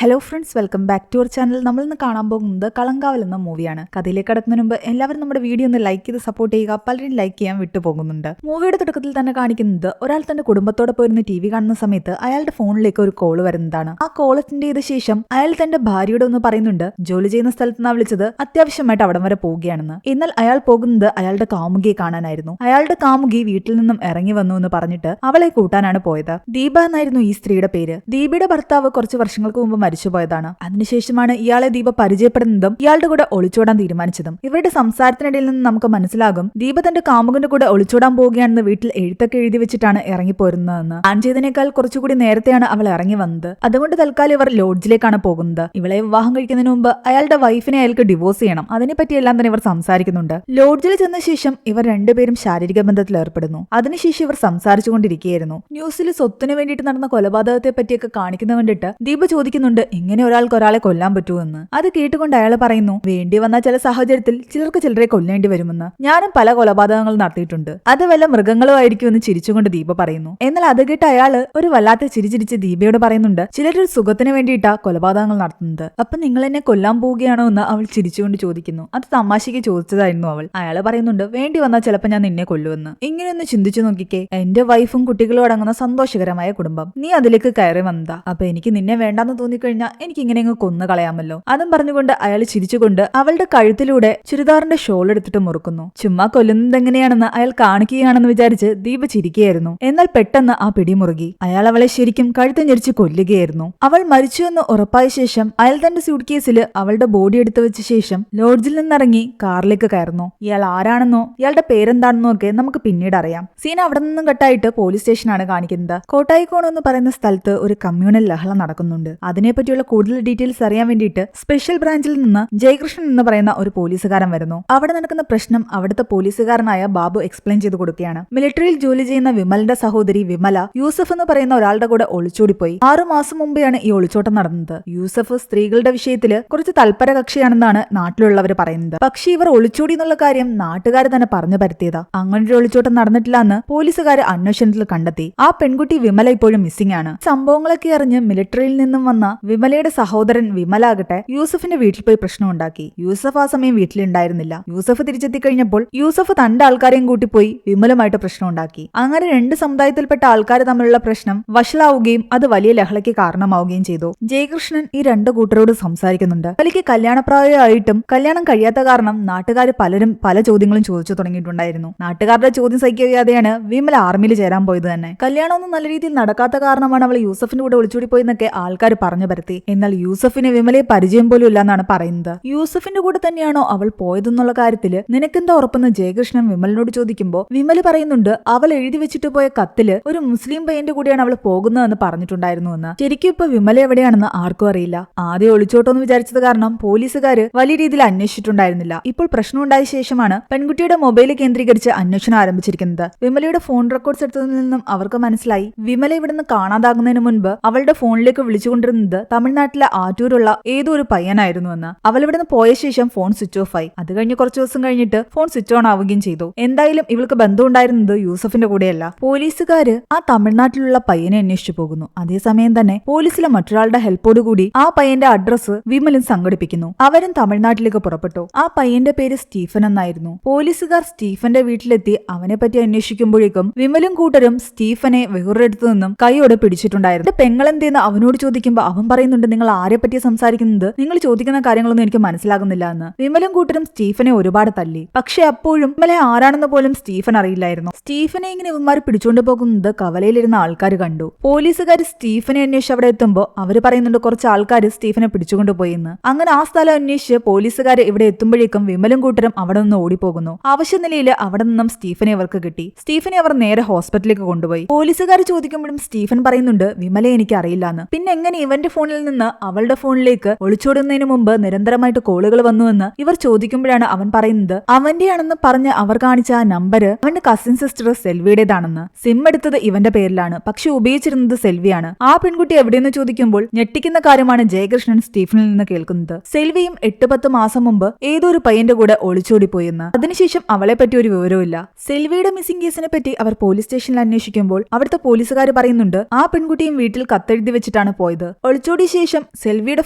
Hello friends, welcome back to our channel. നമ്മൾ ഇന്ന് കാണാൻ പോകുന്നത് കളങ്കാവൽ എന്ന മൂവിയാണ്. കഥയിലേക്ക് കടക്കുന്നതിന് മുമ്പ് എല്ലാവരും നമ്മുടെ വീഡിയോ ഒന്ന് ലൈക്ക് ചെയ്ത് സപ്പോർട്ട് ചെയ്യുക. പലരും ലൈക്ക് ചെയ്യാൻ വിട്ടുപോകുന്നുണ്ട്. മൂവിയുടെ തുടക്കത്തിൽ തന്നെ കാണിക്കുന്നത് ഒരാൾ തന്റെ കുടുംബത്തോടെ പോയിരുന്ന് ടി വി കാണുന്ന സമയത്ത് അയാളുടെ ഫോണിലേക്ക് ഒരു കോള് വരുന്നതാണ്. ആ കോൾ അറ്റൻഡ് ചെയ്ത ശേഷം അയാൾ തന്റെ ഭാര്യയോട് ഒന്ന് പറയുന്നുണ്ട് ജോലി ചെയ്യുന്ന സ്ഥലത്ത് നിന്നാണ് വിളിച്ചത്, അത്യാവശ്യമായിട്ട് അവിടം വരെ പോവുകയാണെന്ന്. എന്നാൽ അയാൾ പോകുന്നത് അയാളുടെ കാമുകിയെ കാണാനായിരുന്നു. അയാളുടെ കാമുകി വീട്ടിൽ നിന്നും ഇറങ്ങി വന്നു എന്ന് പറഞ്ഞിട്ട് അവളെ കൂട്ടാനാണ് പോയത്. ദീപ എന്നായിരുന്നു ഈ സ്ത്രീയുടെ പേര്. ദീപയുടെ ഭർത്താവ് കുറച്ച് വർഷങ്ങൾക്ക് മുമ്പ് മരിച്ചുപോയതാണ്. അതിനുശേഷമാണ് ഇയാളെ ദീപ പരിചയപ്പെടുന്നതും ഇയാളുടെ കൂടെ ഒളിച്ചോടാൻ തീരുമാനിച്ചതും. ഇവരുടെ സംസാരത്തിനിടയിൽ നിന്ന് നമുക്ക് മനസ്സിലാകും ദീപ തന്റെ കാമുകന്റെ കൂടെ ഒളിച്ചോടാൻ പോവുകയാണെന്ന് വീട്ടിൽ എഴുത്തൊക്കെ എഴുതി വെച്ചിട്ടാണ് ഇറങ്ങിപ്പോരുന്നതെന്ന്. പ്ലാൻ ചെയ്തതിനേക്കാൾ കുറച്ചുകൂടി നേരത്തെയാണ് അവൾ ഇറങ്ങി വന്നത്. അതുകൊണ്ട് തൽക്കാലം ഇവർ ലോഡ്ജിലേക്കാണ് പോകുന്നത്. ഇവളെ വിവാഹം കഴിക്കുന്നതിന് മുമ്പ് അയാളുടെ വൈഫിനെ അയാൾക്ക് ഡിവോഴ്സ് ചെയ്യണം. അതിനെപ്പറ്റിയെല്ലാം തന്നെ ഇവർ സംസാരിക്കുന്നുണ്ട്. ലോഡ്ജിൽ ചെന്ന ശേഷം ഇവർ രണ്ടുപേരും ശാരീരിക ബന്ധത്തിൽ ഏർപ്പെടുന്നു. അതിനുശേഷം ഇവർ സംസാരിച്ചുകൊണ്ടിരിക്കുകയായിരുന്നു. ന്യൂസിൽ സ്വത്തിനു വേണ്ടിയിട്ട് നടന്ന കൊലപാതകത്തെ പറ്റിയൊക്കെ കാണിക്കുന്നത് കണ്ടിട്ട് ദീപ ചോദിക്കുന്നുണ്ട് ഇങ്ങനെ ഒരാൾക്ക് ഒരാളെ കൊല്ലാൻ പറ്റുമെന്ന്. അത് കേട്ടുകൊണ്ട് അയാൾ പറയുന്നു വേണ്ടി വന്ന ചില സാഹചര്യത്തിൽ ചിലർക്ക് ചിലരെ കൊല്ലേണ്ടി വരുമെന്ന്. ഞാനും പല കൊലപാതകങ്ങൾ നടത്തിയിട്ടുണ്ട്, അത് വല്ല മൃഗങ്ങളും ആയിരിക്കുമെന്ന് ചിരിച്ചുകൊണ്ട് ദീപ പറയുന്നു. എന്നാൽ അത് കേട്ട് അയാള് ഒരു വല്ലാത്ത ചിരിച്ചിരിച്ച് ദീപയോട് പറയുന്നുണ്ട് ചിലരൊരു സുഖത്തിന് വേണ്ടിയിട്ടാ കൊലപാതകങ്ങൾ നടത്തുന്നത്, അപ്പൊ നിങ്ങൾ എന്നെ കൊല്ലാൻ പോവുകയാണോ എന്ന് അവൾ ചിരിച്ചുകൊണ്ട് ചോദിക്കുന്നു. അത് തമാശയ്ക്ക് ചോദിച്ചതായിരുന്നു അവൾ. അയാള് പറയുന്നുണ്ട് വേണ്ടി വന്നാൽ ചിലപ്പോൾ ഞാൻ നിന്നെ കൊല്ലുമെന്ന്. ഇങ്ങനെയൊന്ന് ചിന്തിച്ചു നോക്കിക്കേ, എന്റെ വൈഫും കുട്ടികളും അടങ്ങുന്ന സന്തോഷകരമായ കുടുംബം, നീ അതിലേക്ക് കയറി വന്നതാ. അപ്പൊ എനിക്ക് നിന്നെ വേണ്ടാന്ന് തോന്നിക്കഴിഞ്ഞാൽ എനിക്ക് ഇങ്ങനെ കൊന്നു കളയാമല്ലോ. അതും പറഞ്ഞുകൊണ്ട് അയാൾ ചിരിച്ചുകൊണ്ട് അവളുടെ കഴുത്തിലൂടെ ചുരിദാറിന്റെ ഷോൾ എടുത്തിട്ട് മുറുക്കുന്നു. ചുമ്മാ കൊല്ലുന്നത് എങ്ങനെയാണെന്ന് അയാൾ കാണിക്കുകയാണെന്ന് വിചാരിച്ച് ദീപ ചിരിക്കുകയായിരുന്നു. എന്നാൽ പെട്ടെന്ന് ആ പിടിമുറുകി. അയാൾ അവളെ ശരിക്കും കഴുത്ത് ഞെരിച്ച് കൊല്ലുകയായിരുന്നു. അവൾ മരിച്ചുവെന്ന് ഉറപ്പായ ശേഷം അയാൾ തന്റെ സ്യൂട്ട് കേസിൽ അവളുടെ ബോഡി എടുത്തു വെച്ച ശേഷം ലോഡ്ജിൽ നിന്നിറങ്ങി കാറിലേക്ക് കയറുന്നു. ഇയാൾ ആരാണെന്നോ ഇയാളുടെ പേരെന്താണെന്നോ ഒക്കെ നമുക്ക് പിന്നീട് അറിയാം. സീൻ അവിടെ നിന്നും കട്ടായിട്ട് പോലീസ് സ്റ്റേഷനാണ് കാണിക്കുന്നത്. കോട്ടായിക്കോണം എന്ന് പറയുന്ന സ്ഥലത്ത് ഒരു കമ്മ്യൂണൽ ലഹള നടക്കുന്നുണ്ട്. അതിനെപ്പറ്റിയുള്ള കൂടുതൽ ഡീറ്റെയിൽസ് അറിയാൻ വേണ്ടിയിട്ട് സ്പെഷ്യൽ ബ്രാഞ്ചിൽ നിന്ന് ജയകൃഷ്ണൻ എന്ന് പറയുന്ന ഒരു പോലീസുകാരൻ വരുന്നു. അവിടെ നടക്കുന്ന പ്രശ്നം അവിടുത്തെ പോലീസുകാരനായ ബാബു എക്സ്പ്ലെയിൻ ചെയ്ത് കൊടുക്കുകയാണ്. മിലിറ്ററിയിൽ ജോലി ചെയ്യുന്ന വിമലിന്റെ സഹോദരി വിമല യൂസഫ് എന്ന് പറയുന്ന ഒരാളുടെ കൂടെ ഒളിച്ചോടിപ്പോയി. 6 മാസം മുമ്പെയാണ് ഈ ഒളിച്ചോട്ടം നടന്നത്. യൂസഫ് സ്ത്രീകളുടെ വിഷയത്തിൽ കുറച്ച് തൽപര കക്ഷിയാണെന്നാണ് നാട്ടിലുള്ളവർ പറയുന്നത്. പക്ഷേ ഇവർ ഒളിച്ചോടി എന്നുള്ള കാര്യം നാട്ടുകാർ തന്നെ പറഞ്ഞു പരത്തിയതാ. അങ്ങനൊരു ഒളിച്ചോട്ടം നടന്നിട്ടില്ല എന്ന് പോലീസുകാർ അന്വേഷണത്തിൽ കണ്ടെത്തി. ആ പെൺകുട്ടി വിമല ഇപ്പോഴും മിസ്സിംഗ് ആണ്. സംഭവങ്ങളൊക്കെ അറിഞ്ഞ് മിലിറ്ററിയിൽ നിന്നും വന്ന വിമലയുടെ സഹോദരൻ വിമലാകട്ടെ യൂസഫിന്റെ വീട്ടിൽ പോയി പ്രശ്നം ഉണ്ടാക്കി. യൂസഫ് ആ സമയം വീട്ടിലുണ്ടായിരുന്നില്ല. യൂസഫ് തിരിച്ചെത്തി കഴിഞ്ഞപ്പോൾ യൂസഫ് തന്റെ ആൾക്കാരെയും കൂട്ടിപ്പോയി വിമലുമായിട്ട് പ്രശ്നം ഉണ്ടാക്കി. അങ്ങനെ രണ്ട് സമുദായത്തിൽപ്പെട്ട ആൾക്കാർ തമ്മിലുള്ള പ്രശ്നം വഷളാവുകയും അത് വലിയ ലഹളയ്ക്ക് കാരണമാവുകയും ചെയ്തു. ജയകൃഷ്ണൻ ഈ രണ്ട് കൂട്ടരോട് സംസാരിക്കുന്നുണ്ട്. വിമലയ്ക്ക് കല്യാണപ്രായമായിട്ടും കല്യാണം കഴിയാത്ത കാരണം നാട്ടുകാർ പലരും പല ചോദ്യങ്ങളും ചോദിച്ചു തുടങ്ങിയിട്ടുണ്ടായിരുന്നു. നാട്ടുകാരുടെ ചോദ്യം സഹിക്കാതെയാണ് വിമല ആർമിയിൽ ചേരാൻ പോയത് തന്നെ. കല്യാണമൊന്നും നല്ല രീതിയിൽ നടക്കാത്ത കാരണമാണ് അവൾ യൂസഫിന്റെ കൂടെ ഒളിച്ചോടി പോയെന്നൊക്കെ ആൾക്കാർ പറഞ്ഞു പരത്തി. എന്നാൽ യൂസഫിന് വിമലയെ പരിചയം പോലും ഇല്ല എന്നാണ് പറയുന്നത്. യൂസഫിന്റെ കൂടെ തന്നെയാണോ അവൾ പോയതെന്നുള്ള കാര്യത്തില് നിനക്കെന്താ ഉറപ്പെന്ന് ജയകൃഷ്ണൻ വിമലിനോട് ചോദിക്കുമ്പോൾ വിമല് പറയുന്നുണ്ട് അവൾ എഴുതി വെച്ചിട്ട് പോയ കത്തില് ഒരു മുസ്ലിം പയ്യന്റെ കൂടെയാണ് അവൾ പോകുന്നതെന്ന് പറഞ്ഞിട്ടുണ്ടായിരുന്നു എന്ന്. ശരിക്കും ഇപ്പൊ വിമല എവിടെയാണെന്ന് ആർക്കും അറിയില്ല. ആദ്യം ഒളിച്ചോട്ടോന്ന് വിചാരിച്ചത് കാരണം പോലീസുകാര് വലിയ രീതിയിൽ അന്വേഷിച്ചിട്ടുണ്ടായിരുന്നില്ല. ഇപ്പോൾ പ്രശ്നമുണ്ടായ ശേഷമാണ് പെൺകുട്ടിയുടെ മൊബൈൽ കേന്ദ്രീകരിച്ച് അന്വേഷണം ആരംഭിച്ചിരിക്കുന്നത്. വിമലയുടെ ഫോൺ റെക്കോർഡ്സ് എടുത്തതിൽ നിന്നും അവർക്ക് മനസ്സിലായി വിമല ഇവിടുന്ന് കാണാതാകുന്നതിന് മുൻപ് അവളുടെ ഫോണിലേക്ക് വിളിച്ചുകൊണ്ടിരുന്നത് തമിഴ്നാട്ടിലെ ആറ്റൂരുള്ള ഏതോ ഒരു പയ്യനായിരുന്നു എന്ന്. അവൾ ഇവിടുന്ന് പോയ ശേഷം ഫോൺ സ്വിച്ച് ഓഫ് ആയി. അത് കഴിഞ്ഞ് കുറച്ചു ദിവസം കഴിഞ്ഞിട്ട് ഫോൺ സ്വിച്ച് ഓൺ ആവുകയും ചെയ്തു. എന്തായാലും ഇവൾക്ക് ബന്ധം ഉണ്ടായിരുന്നത് യൂസഫിന്റെ കൂടെയല്ല. പോലീസുകാര് ആ തമിഴ്നാട്ടിലുള്ള പയ്യനെ അന്വേഷിച്ചു പോകുന്നു. അതേസമയം തന്നെ പോലീസിലെ മറ്റൊരാളുടെ ഹെൽപ്പോടുകൂടി ആ പയ്യന്റെ അഡ്രസ് വിമലും സംഘടിപ്പിക്കുന്നു. അവരും തമിഴ്നാട്ടിലേക്ക് പുറപ്പെട്ടു. ആ പയ്യന്റെ പേര് സ്റ്റീഫൻ എന്നായിരുന്നു. പോലീസുകാർ സ്റ്റീഫന്റെ വീട്ടിലെത്തി അവനെ പറ്റി അന്വേഷിക്കുമ്പോഴേക്കും വിമലും കൂട്ടരും സ്റ്റീഫനെ വേറൊരിടത്തു നിന്നും കൈയോടെ പിടിച്ചിട്ടുണ്ടായിരുന്നു. പെങ്ങളെന്തേന്ന് അവനോട് ചോദിക്കുമ്പോൾ അവൻ പറയുന്നുണ്ട് നിങ്ങൾ ആരെ പറ്റി സംസാരിക്കുന്നത്, നിങ്ങൾ ചോദിക്കുന്ന കാര്യങ്ങളൊന്നും എനിക്ക് മനസ്സിലാകുന്നില്ല എന്ന്. വിമലും കൂട്ടരും സ്റ്റീഫനെ ഒരുപാട് തല്ലി. പക്ഷെ അപ്പോഴും വിമലെ ആരാണെന്ന് പോലും സ്റ്റീഫൻ അറിയില്ലായിരുന്നു. സ്റ്റീഫനെ ഇങ്ങനെ ഇവന്മാർ പിടിച്ചുകൊണ്ട് പോകുന്നത് കവലയിലിരുന്ന ആൾക്കാർ കണ്ടു. പോലീസുകാർ സ്റ്റീഫനെ അന്വേഷിച്ച് അവിടെ എത്തുമ്പോൾ അവര് പറയുന്നുണ്ട് കുറച്ച് ആൾക്കാർ സ്റ്റീഫനെ പിടിച്ചുകൊണ്ട് പോയിന്ന്. അങ്ങനെ ആ സ്ഥലം അന്വേഷിച്ച് പോലീസുകാർ ഇവിടെ എത്തുമ്പോഴേക്കും വിമലും കൂട്ടരും അവിടെ നിന്ന് ഓടിപ്പോകുന്നു. ആവശ്യനിലയിൽ അവിടെ നിന്നും സ്റ്റീഫനെ അവർക്ക് കിട്ടി. സ്റ്റീഫനെ അവർ നേരെ ഹോസ്പിറ്റലിലേക്ക് കൊണ്ടുപോയി. പോലീസുകാർ ചോദിക്കുമ്പോഴും സ്റ്റീഫൻ പറയുന്നുണ്ട് വിമലെ എനിക്ക് അറിയില്ലാന്ന്. പിന്നെ എങ്ങനെ ഇവന്റെ ഫോണിൽ നിന്ന് അവളുടെ ഫോണിലേക്ക് ഒളിച്ചോടുന്നതിന് മുമ്പ് നിരന്തരമായിട്ട് കോളുകൾ വന്നുവെന്ന് ഇവർ ചോദിക്കുമ്പോഴാണ് അവൻ പറയുന്നത് അവന്റെയാണെന്ന് പറഞ്ഞ് അവർ കാണിച്ച ആ നമ്പർ അവന്റെ കസിൻ സിസ്റ്റർ സെൽവിയുടേതാണെന്ന്. സിം എടുത്തത് ഇവന്റെ പേരിലാണ്, പക്ഷെ ഉപയോഗിച്ചിരുന്നത് സെൽവിയാണ്. ആ പെൺകുട്ടി എവിടെയെന്ന് ചോദിക്കുമ്പോൾ ഞെട്ടിക്കുന്ന കാര്യമാണ് ജയകൃഷ്ണൻ സ്റ്റീഫനിൽ നിന്ന് കേൾക്കുന്നത്. സെൽവിയും 8-10 മാസം മുമ്പ് ഏതോ ഒരു പയ്യന്റെ കൂടെ ഒളിച്ചോടിപ്പോയെന്ന്. അതിനുശേഷം അവളെ പറ്റി ഒരു വിവരവുമില്ല. സെൽവിയുടെ മിസ്സിംഗ് കേസിനെ പറ്റി അവർ പോലീസ് സ്റ്റേഷനിൽ അന്വേഷിക്കുമ്പോൾ അവിടുത്തെ പോലീസുകാർ പറയുന്നുണ്ട് ആ പെൺകുട്ടിയും വീട്ടിൽ കത്തെഴുതി വെച്ചിട്ടാണ് പോയത്. ഒളിച്ചോടി ഒളിച്ചോടിയ ശേഷം സെൽവിയുടെ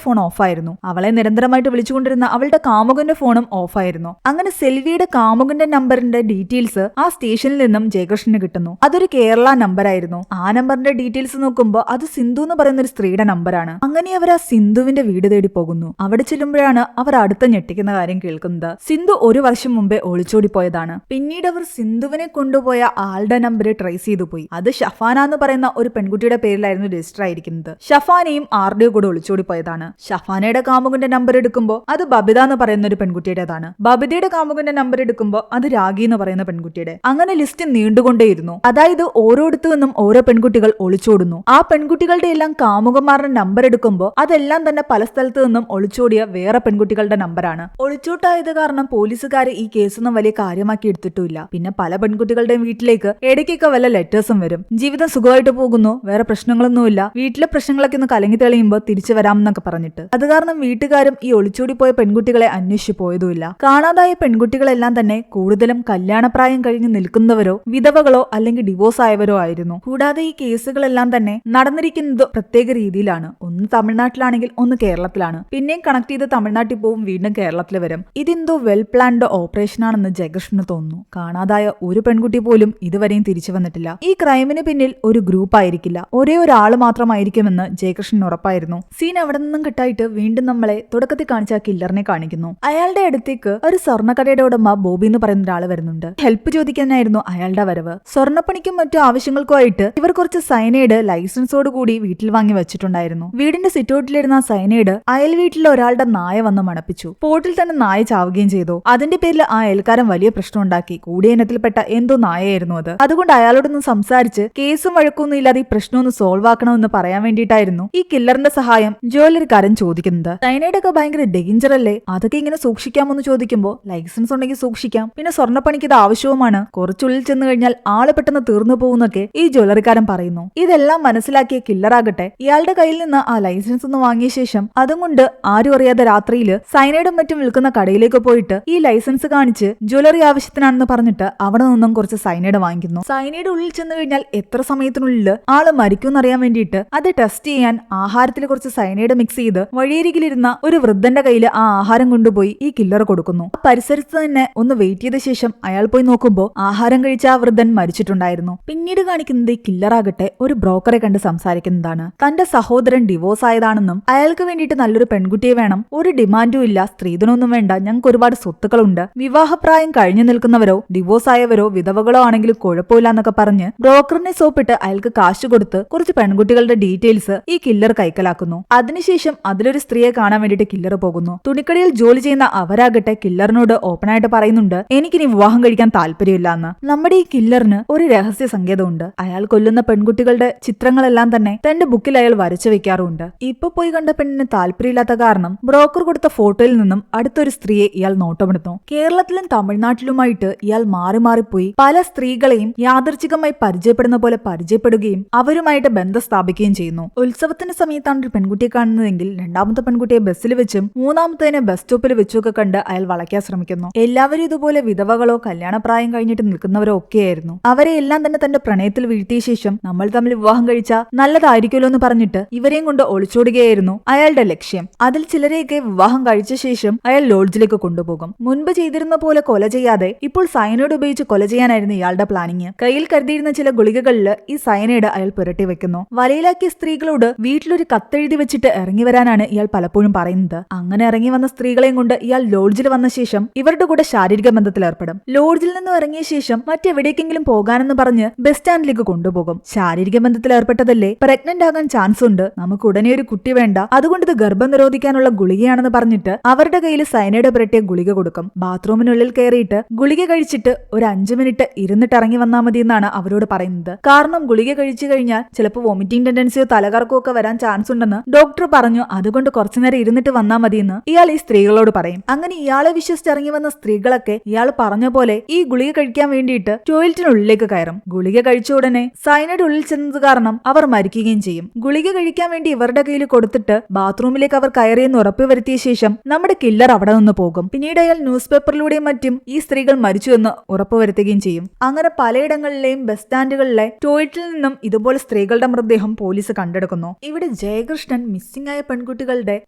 ഫോൺ ഓഫായിരുന്നു. അവളെ നിരന്തരമായിട്ട് വിളിച്ചുകൊണ്ടിരുന്ന അവളുടെ കാമുകന്റെ ഫോണും ഓഫായിരുന്നു. അങ്ങനെ സെൽവിയുടെ കാമുകന്റെ നമ്പറിന്റെ ഡീറ്റെയിൽസ് ആ സ്റ്റേഷനിൽ നിന്നും ജയകൃഷ്ണന് കിട്ടുന്നു. അതൊരു കേരള നമ്പറായിരുന്നു. ആ നമ്പറിന്റെ ഡീറ്റെയിൽസ് നോക്കുമ്പോൾ അത് സിന്ധു എന്ന് പറയുന്ന ഒരു സ്ത്രീയുടെ നമ്പറാണ്. അങ്ങനെ അവർ ആ സിന്ധുവിന്റെ വീട് തേടി പോകുന്നു. അവിടെ ചെല്ലുമ്പോഴാണ് അവർ അടുത്ത ഞെട്ടിക്കുന്ന കാര്യം കേൾക്കുന്നത്. സിന്ധു ഒരു വർഷം മുമ്പേ ഒളിച്ചോടി പോയതാണ്. പിന്നീട് അവർ സിന്ധുവിനെ കൊണ്ടുപോയ ആളുടെ നമ്പർ ട്രേസ് ചെയ്തു പോയി. അത് ഷഫാന എന്ന് പറയുന്ന ഒരു പെൺകുട്ടിയുടെ പേരിലായിരുന്നു രജിസ്റ്റർ ആയിരിക്കുന്നത്. ഷഫാനയും ആരുടെയോ കൂടെ ഒളിച്ചോടി പോയതാണ്. ഷഫാനയുടെ കാമുകന്റെ നമ്പർ എടുക്കുമ്പോൾ അത് ബബിത എന്ന് പറയുന്ന ഒരു പെൺകുട്ടിയുടേതാണ്. ബബിതയുടെ കാമുകന്റെ നമ്പർ എടുക്കുമ്പോൾ അത് രാഗി എന്ന് പറയുന്ന പെൺകുട്ടിയുടെ. അങ്ങനെ ലിസ്റ്റ് നീണ്ടുകൊണ്ടേയിരുന്നു. അതായത് ഓരോടത്തു നിന്നും ഓരോ പെൺകുട്ടികൾ ഒളിച്ചോടുന്നു. ആ പെൺകുട്ടികളുടെ എല്ലാം കാമുകന്മാരുടെ നമ്പർ എടുക്കുമ്പോൾ അതെല്ലാം തന്നെ പല സ്ഥലത്തു നിന്നും ഒളിച്ചോടിയ വേറെ പെൺകുട്ടികളുടെ നമ്പറാണ്. ഒളിച്ചോട്ടായത് കാരണം പോലീസുകാർ ഈ കേസൊന്നും വലിയ കാര്യമാക്കി എടുത്തിട്ടില്ല. പിന്നെ പല പെൺകുട്ടികളുടെയും വീട്ടിലേക്ക് ഇടയ്ക്കൊക്കെ വല്ല ലെറ്റേഴ്സും വരും. ജീവിതം സുഖമായിട്ട് പോകുന്നു, വേറെ പ്രശ്നങ്ങളൊന്നുമില്ല, വീട്ടിലെ പ്രശ്നങ്ങളൊക്കെ ഒന്ന് കലങ്ങി തെളിയുമ്പോൾ തിരിച്ചു വരാമെന്നൊക്കെ പറഞ്ഞിട്ട്. അത് കാരണം വീട്ടുകാരും ഈ ഒളിച്ചോടി പോയ പെൺകുട്ടികളെ അന്വേഷിച്ചു പോയതുമില്ല. കാണാതായ പെൺകുട്ടികളെല്ലാം തന്നെ കൂടുതലും കല്യാണപ്രായം കഴിഞ്ഞ് നിൽക്കുന്നവരോ വിധവകളോ അല്ലെങ്കിൽ ഡിവോഴ്സ് ആയവരോ ആയിരുന്നു. കൂടാതെ ഈ കേസുകളെല്ലാം തന്നെ നടന്നിരിക്കുന്നത് പ്രത്യേക രീതിയിലാണ്. ഒന്ന് തമിഴ്നാട്ടിലാണെങ്കിൽ ഒന്ന് കേരളത്തിലാണ്. പിന്നെയും കണക്ട് ചെയ്ത് തമിഴ്നാട്ടിൽ പോവും, വീണ്ടും കേരളത്തിൽ വരും. ഇതെന്തോ വെൽ പ്ലാൻഡ് ഓപ്പറേഷൻ ആണെന്ന് ജയകൃഷ്ണന് തോന്നുന്നു. കാണാതായ ഒരു പെൺകുട്ടി പോലും ഇതുവരെയും തിരിച്ചു വന്നിട്ടില്ല. ഈ ക്രൈമിന് പിന്നിൽ ഒരു ഗ്രൂപ്പ് ആയിരിക്കില്ല, ഒരേ ഒരാള് മാത്രമായിരിക്കുമെന്ന് ജയകൃഷ്ണൻ ഉറപ്പായിരുന്നു. സീൻ അവിടെ നിന്നും കിട്ടായിട്ട് വീണ്ടും നമ്മളെ തുടക്കത്തിൽ കാണിച്ച കില്ലറിനെ കാണിക്കുന്നു. അയാളുടെ അടുത്തേക്ക് ഒരു സ്വർണ്ണക്കടയുടെ ഉടമ ബോബി എന്ന് പറയുന്ന ഒരാൾ വരുന്നുണ്ട്. ഹെൽപ്പ് ചോദിക്കാനായിരുന്നു അയാളുടെ വരവ്. സ്വർണ്ണപ്പണിക്കും മറ്റു ആവശ്യങ്ങൾക്കുമായിട്ട് ഇവർ കുറച്ച് സൈനൈഡ് ലൈസൻസോട് കൂടി വീട്ടിൽ വാങ്ങി വെച്ചിട്ടുണ്ടായിരുന്നു. വീടിന്റെ സിറ്റൗട്ടിലിരുന്ന സൈനൈഡ് അയൽ വീട്ടിലെ ഒരാളുടെ നായ വന്ന് മണപ്പിച്ചു. സ്പോട്ടിൽ തന്നെ നായ ചാവുകയും ചെയ്തു. അതിന്റെ പേരിൽ ആ അയൽക്കാരൻ വലിയ പ്രശ്നം ഉണ്ടാക്കി. കൂടിയ ഇനത്തിൽപ്പെട്ട എന്തോ നായയായിരുന്നു അത്. അതുകൊണ്ട് അയാളോടൊന്ന് സംസാരിച്ച് കേസും വഴക്കൊന്നും ഇല്ലാതെ ഈ പ്രശ്നം ഒന്ന് സോൾവ് ആക്കണമെന്ന് പറയാൻ വേണ്ടിയിട്ടായിരുന്നു ഈ കില്ലറിന്റെ സഹായം ജ്വല്ലറിക്കാരൻ ചോദിക്കുന്നത്. സൈനൈഡ് ഒക്കെ ഭയങ്കര ഡേഞ്ചർ അല്ലേ, അതൊക്കെ ഇങ്ങനെ സൂക്ഷിക്കാമെന്ന് ചോദിക്കുമ്പോൾ ലൈസൻസ് ഉണ്ടെങ്കിൽ സൂക്ഷിക്കാം, പിന്നെ സ്വർണ്ണപ്പണിക്ക് ഇത് ആവശ്യവുമാണ്, കുറച്ചുള്ളിൽ ചെന്ന് കഴിഞ്ഞാൽ ആള് പെട്ടെന്ന് തീർന്നു പോകുന്നൊക്കെ ഈ ജ്വല്ലറിക്കാരൻ പറയുന്നു. ഇതെല്ലാം മനസ്സിലാക്കിയ കില്ലറാകട്ടെ ഇയാളുടെ കയ്യിൽ നിന്ന് ആ ലൈസൻസ് ഒന്ന് വാങ്ങിയ ശേഷം അതും കൊണ്ട് ആരും അറിയാതെ രാത്രിയിൽ സൈനൈഡും മറ്റും വിൽക്കുന്ന കടയിലേക്ക് പോയിട്ട് ഈ ലൈസൻസ് കാണിച്ച് ജ്വല്ലറി ആവശ്യത്തിനാണെന്ന് പറഞ്ഞിട്ട് അവിടെ നിന്നും കുറച്ച് സൈനൈഡ് വാങ്ങിക്കുന്നു. സൈനൈഡ് ഉള്ളിൽ ചെന്ന് കഴിഞ്ഞാൽ എത്ര സമയത്തിനുള്ളിൽ ആള് മരിക്കുമെന്നറിയാൻ വേണ്ടിയിട്ട് അത് ടെസ്റ്റ് ചെയ്യാൻ ആഹാരത്തിൽ കുറച്ച് സൈനൈഡ് മിക്സ് ചെയ്ത് വഴിയരികിലിരുന്ന ഒരു വൃദ്ധന്റെ കയ്യിൽ ആ ആഹാരം കൊണ്ടുപോയി ഈ കില്ലർ കൊടുക്കുന്നു. ആ പരിസരത്ത് തന്നെ ഒന്ന് വെയിറ്റ് ചെയ്ത ശേഷം അയാൾ പോയി നോക്കുമ്പോൾ ആഹാരം കഴിച്ച ആ വൃദ്ധൻ മരിച്ചിട്ടുണ്ടായിരുന്നു. പിന്നീട് കാണിക്കുന്നത് ഈ കില്ലറാകട്ടെ ഒരു ബ്രോക്കറെ കണ്ട് സംസാരിക്കുന്നതാണ്. തന്റെ സഹോദരൻ ഡിവോഴ്സ് ആയതാണെന്നും അയാൾക്ക് വേണ്ടിയിട്ട് നല്ലൊരു പെൺകുട്ടിയെ വേണം, ഒരു ഡിമാൻഡും ഇല്ല, സ്ത്രീധനമൊന്നും വേണ്ട, ഞങ്ങൾക്ക് ഒരുപാട് സ്വത്തുക്കളുണ്ട്, വിവാഹപ്രായം കഴിഞ്ഞു നിൽക്കുന്നവരോ ഡിവോഴ്സ് ആയവരോ വിധവകളോ ആണെങ്കിലും കുഴപ്പമില്ല എന്നൊക്കെ പറഞ്ഞ് ബ്രോക്കറിനെ സോപ്പിട്ട് അയാൾക്ക് കാശ് കൊടുത്ത് കുറച്ച് പെൺകുട്ടികളുടെ ഡീറ്റെയിൽസ് ഈ കില്ലർ കൈക്കലാക്കുന്നു. അതിനുശേഷം അതിലൊരു സ്ത്രീയെ കാണാൻ വേണ്ടിയിട്ട് കില്ലർ പോകുന്നു. തുണിക്കടയിൽ ജോലി ചെയ്യുന്ന അവരാകട്ടെ കില്ലറിനോട് ഓപ്പൺ ആയിട്ട് പറയുന്നുണ്ട് എനിക്കിനി വിവാഹം കഴിക്കാൻ താല്പര്യമില്ല എന്ന്. നമ്മുടെ ഈ കില്ലറിന് ഒരു രഹസ്യ സങ്കേതമുണ്ട്. അയാൾ കൊല്ലുന്ന പെൺകുട്ടികളുടെ ചിത്രങ്ങളെല്ലാം തന്നെ തന്റെ ബുക്കിൽ അയാൾ വരച്ചു വെക്കാറുണ്ട്. ഇപ്പൊ പോയി കണ്ട പെണ്ണിന് താല്പര്യമില്ലാത്ത കാരണം ബ്രോക്കർ കൊടുത്ത ഫോട്ടോയിൽ നിന്നും അടുത്തൊരു സ്ത്രീയെ ഇയാൾ നോട്ടമെടുത്തു. കേരളത്തിലും തമിഴ്നാട്ടിലുമായിട്ട് ഇയാൾ മാറി മാറിപ്പോയി പല സ്ത്രീകളെയും യാദർച്ഛികമായി പരിചയപ്പെടുന്ന പോലെ പരിചയപ്പെടുകയും അവരുമായിട്ട് ബന്ധം സ്ഥാപിക്കുകയും ചെയ്യുന്നു. ഉത്സവത്തിന്റെ സമയത്താണ് ഒരു പെൺകുട്ടിയെ കാണുന്നതെങ്കിൽ രണ്ടാമത്തെ പെൺകുട്ടിയെ ബസ്സിൽ വെച്ചും മൂന്നാമത്തേനെ ബസ് സ്റ്റോപ്പിൽ വെച്ചൊക്കെ കണ്ട് അയാൾ വളയ്ക്കാൻ ശ്രമിക്കുന്നു. എല്ലാവരും ഇതുപോലെ വിധവകളോ കല്യാണപ്രായം കഴിഞ്ഞിട്ട് നിൽക്കുന്നവരോ ഒക്കെയായിരുന്നു. അവരെ എല്ലാം തന്നെ തന്റെ പ്രണയത്തിൽ വീഴ്ത്തിയ ശേഷം നമ്മൾ തമ്മിൽ വിവാഹം കഴിച്ചാൽ നല്ലതായിരിക്കുമല്ലോ എന്ന് പറഞ്ഞിട്ട് ഇവരെയും കൊണ്ട് ഒളിച്ചോടുകയായിരുന്നു അയാളുടെ ലക്ഷ്യം. അതിൽ ചിലരെയൊക്കെ വിവാഹം കഴിച്ച ശേഷം അയാൾ ലോഡ്ജിലേക്ക് കൊണ്ടുപോകും. മുൻപ് ചെയ്തിരുന്ന പോലെ കൊല ചെയ്യാതെ ഇപ്പോൾ സയനൈഡ് ഉപയോഗിച്ച് കൊല ചെയ്യാനായിരുന്നു ഇയാളുടെ പ്ലാനിങ്. കയ്യിൽ കരുതിയിരുന്ന ചില ഗുളികകളിൽ ഈ സയനൈഡ് അയാൾ പുരട്ടി വെക്കുന്നു. വലയിലാക്കിയ സ്ത്രീകളോട് വീട്ടിലൊരു കത്തെഴുതി വെച്ചിട്ട് ഇറങ്ങി വരാനാണ് ഇയാൾ പലപ്പോഴും പറയുന്നത്. അങ്ങനെ ഇറങ്ങി വന്ന സ്ത്രീകളെയും കൊണ്ട് ഇയാൾ ലോഡ്ജിൽ വന്ന ശേഷം ഇവരുടെ കൂടെ ശാരീരിക ബന്ധത്തിൽ ഏർപ്പെടും. ലോഡ്ജിൽ നിന്ന് ഇറങ്ങിയ ശേഷം മറ്റെവിടേക്കെങ്കിലും പോകാനെന്ന് പറഞ്ഞ് ബസ് സ്റ്റാൻഡിലേക്ക് കൊണ്ടുപോകും. ശാരീരിക ബന്ധത്തിൽ ഏർപ്പെട്ടതല്ലേ, പ്രഗ്നന്റ് ആകാൻ ചാൻസ് ഉണ്ട്, നമുക്ക് ഉടനെ ഒരു കുട്ടി വേണ്ട, അതുകൊണ്ട് ഇത് ഗർഭം നിരോധിക്കാനുള്ള ഗുളികയാണെന്ന് പറഞ്ഞിട്ട് അവരുടെ കയ്യിൽ സയനൈഡ് പുരട്ടിയ ഗുളിക കൊടുക്കും. ബാത്റൂമിനുള്ളിൽ കയറിയിട്ട് ഗുളിക കഴിച്ചിട്ട് ഒരു 5 മിനിറ്റ് ഇരുന്നിട്ട് ഇറങ്ങി വന്നാൽ മതി എന്നാണ് അവരോട് പറയുന്നത്. കാരണം ഗുളിക കഴിച്ചു കഴിഞ്ഞാൽ ചിലപ്പോൾ വോമിറ്റിംഗ് ടെൻഡൻസിയോ തലകറക്കോ ഒക്കെ വരാൻ ചാൻസ് ഉണ്ടെന്ന് ഡോക്ടർ പറഞ്ഞു. അതുകൊണ്ട് കുറച്ചുനേരം ഇരുന്നിട്ട് വന്നാൽ മതിയെന്ന് ഇയാൾ ഈ സ്ത്രീകളോട് പറയും. അങ്ങനെ ഇയാളെ വിശ്വസിച്ചിറങ്ങി വന്ന സ്ത്രീകളൊക്കെ ഇയാൾ പറഞ്ഞ പോലെ ഈ ഗുളിക കഴിക്കാൻ വേണ്ടിയിട്ട് ടോയ്ലറ്റിനുള്ളിലേക്ക് കയറും. ഗുളിക കഴിച്ച ഉടനെ സയനൈഡ് ഉള്ളിൽ ചെന്നത് കാരണം അവർ മരിക്കുകയും ചെയ്യും. ഗുളിക കഴിക്കാൻ വേണ്ടി ഇവരുടെ കയ്യിൽ കൊടുത്തിട്ട് ബാത്റൂമിലേക്ക് അവർ കയറിയെന്ന് ഉറപ്പുവരുത്തിയ ശേഷം നമ്മുടെ കില്ലർ അവിടെ നിന്ന് പോകും. പിന്നീട് അയാൾ ന്യൂസ് പേപ്പറിലൂടെയും മറ്റും ഈ സ്ത്രീകൾ മരിച്ചു എന്ന് ഉറപ്പുവരുത്തുകയും ചെയ്യും. അങ്ങനെ പലയിടങ്ങളിലെയും ബസ് സ്റ്റാൻഡുകളിലെ ടോയ്ലറ്റിൽ നിന്നും ഇതുപോലെ സ്ത്രീകളുടെ മൃതദേഹം പോലീസ് കണ്ടെടുക്കുന്നു. ഇവിടെ ജയ ജയകൃഷ്ണൻ മിസ്സിംഗ് ആയ പെൺകുട്ടികളുടെ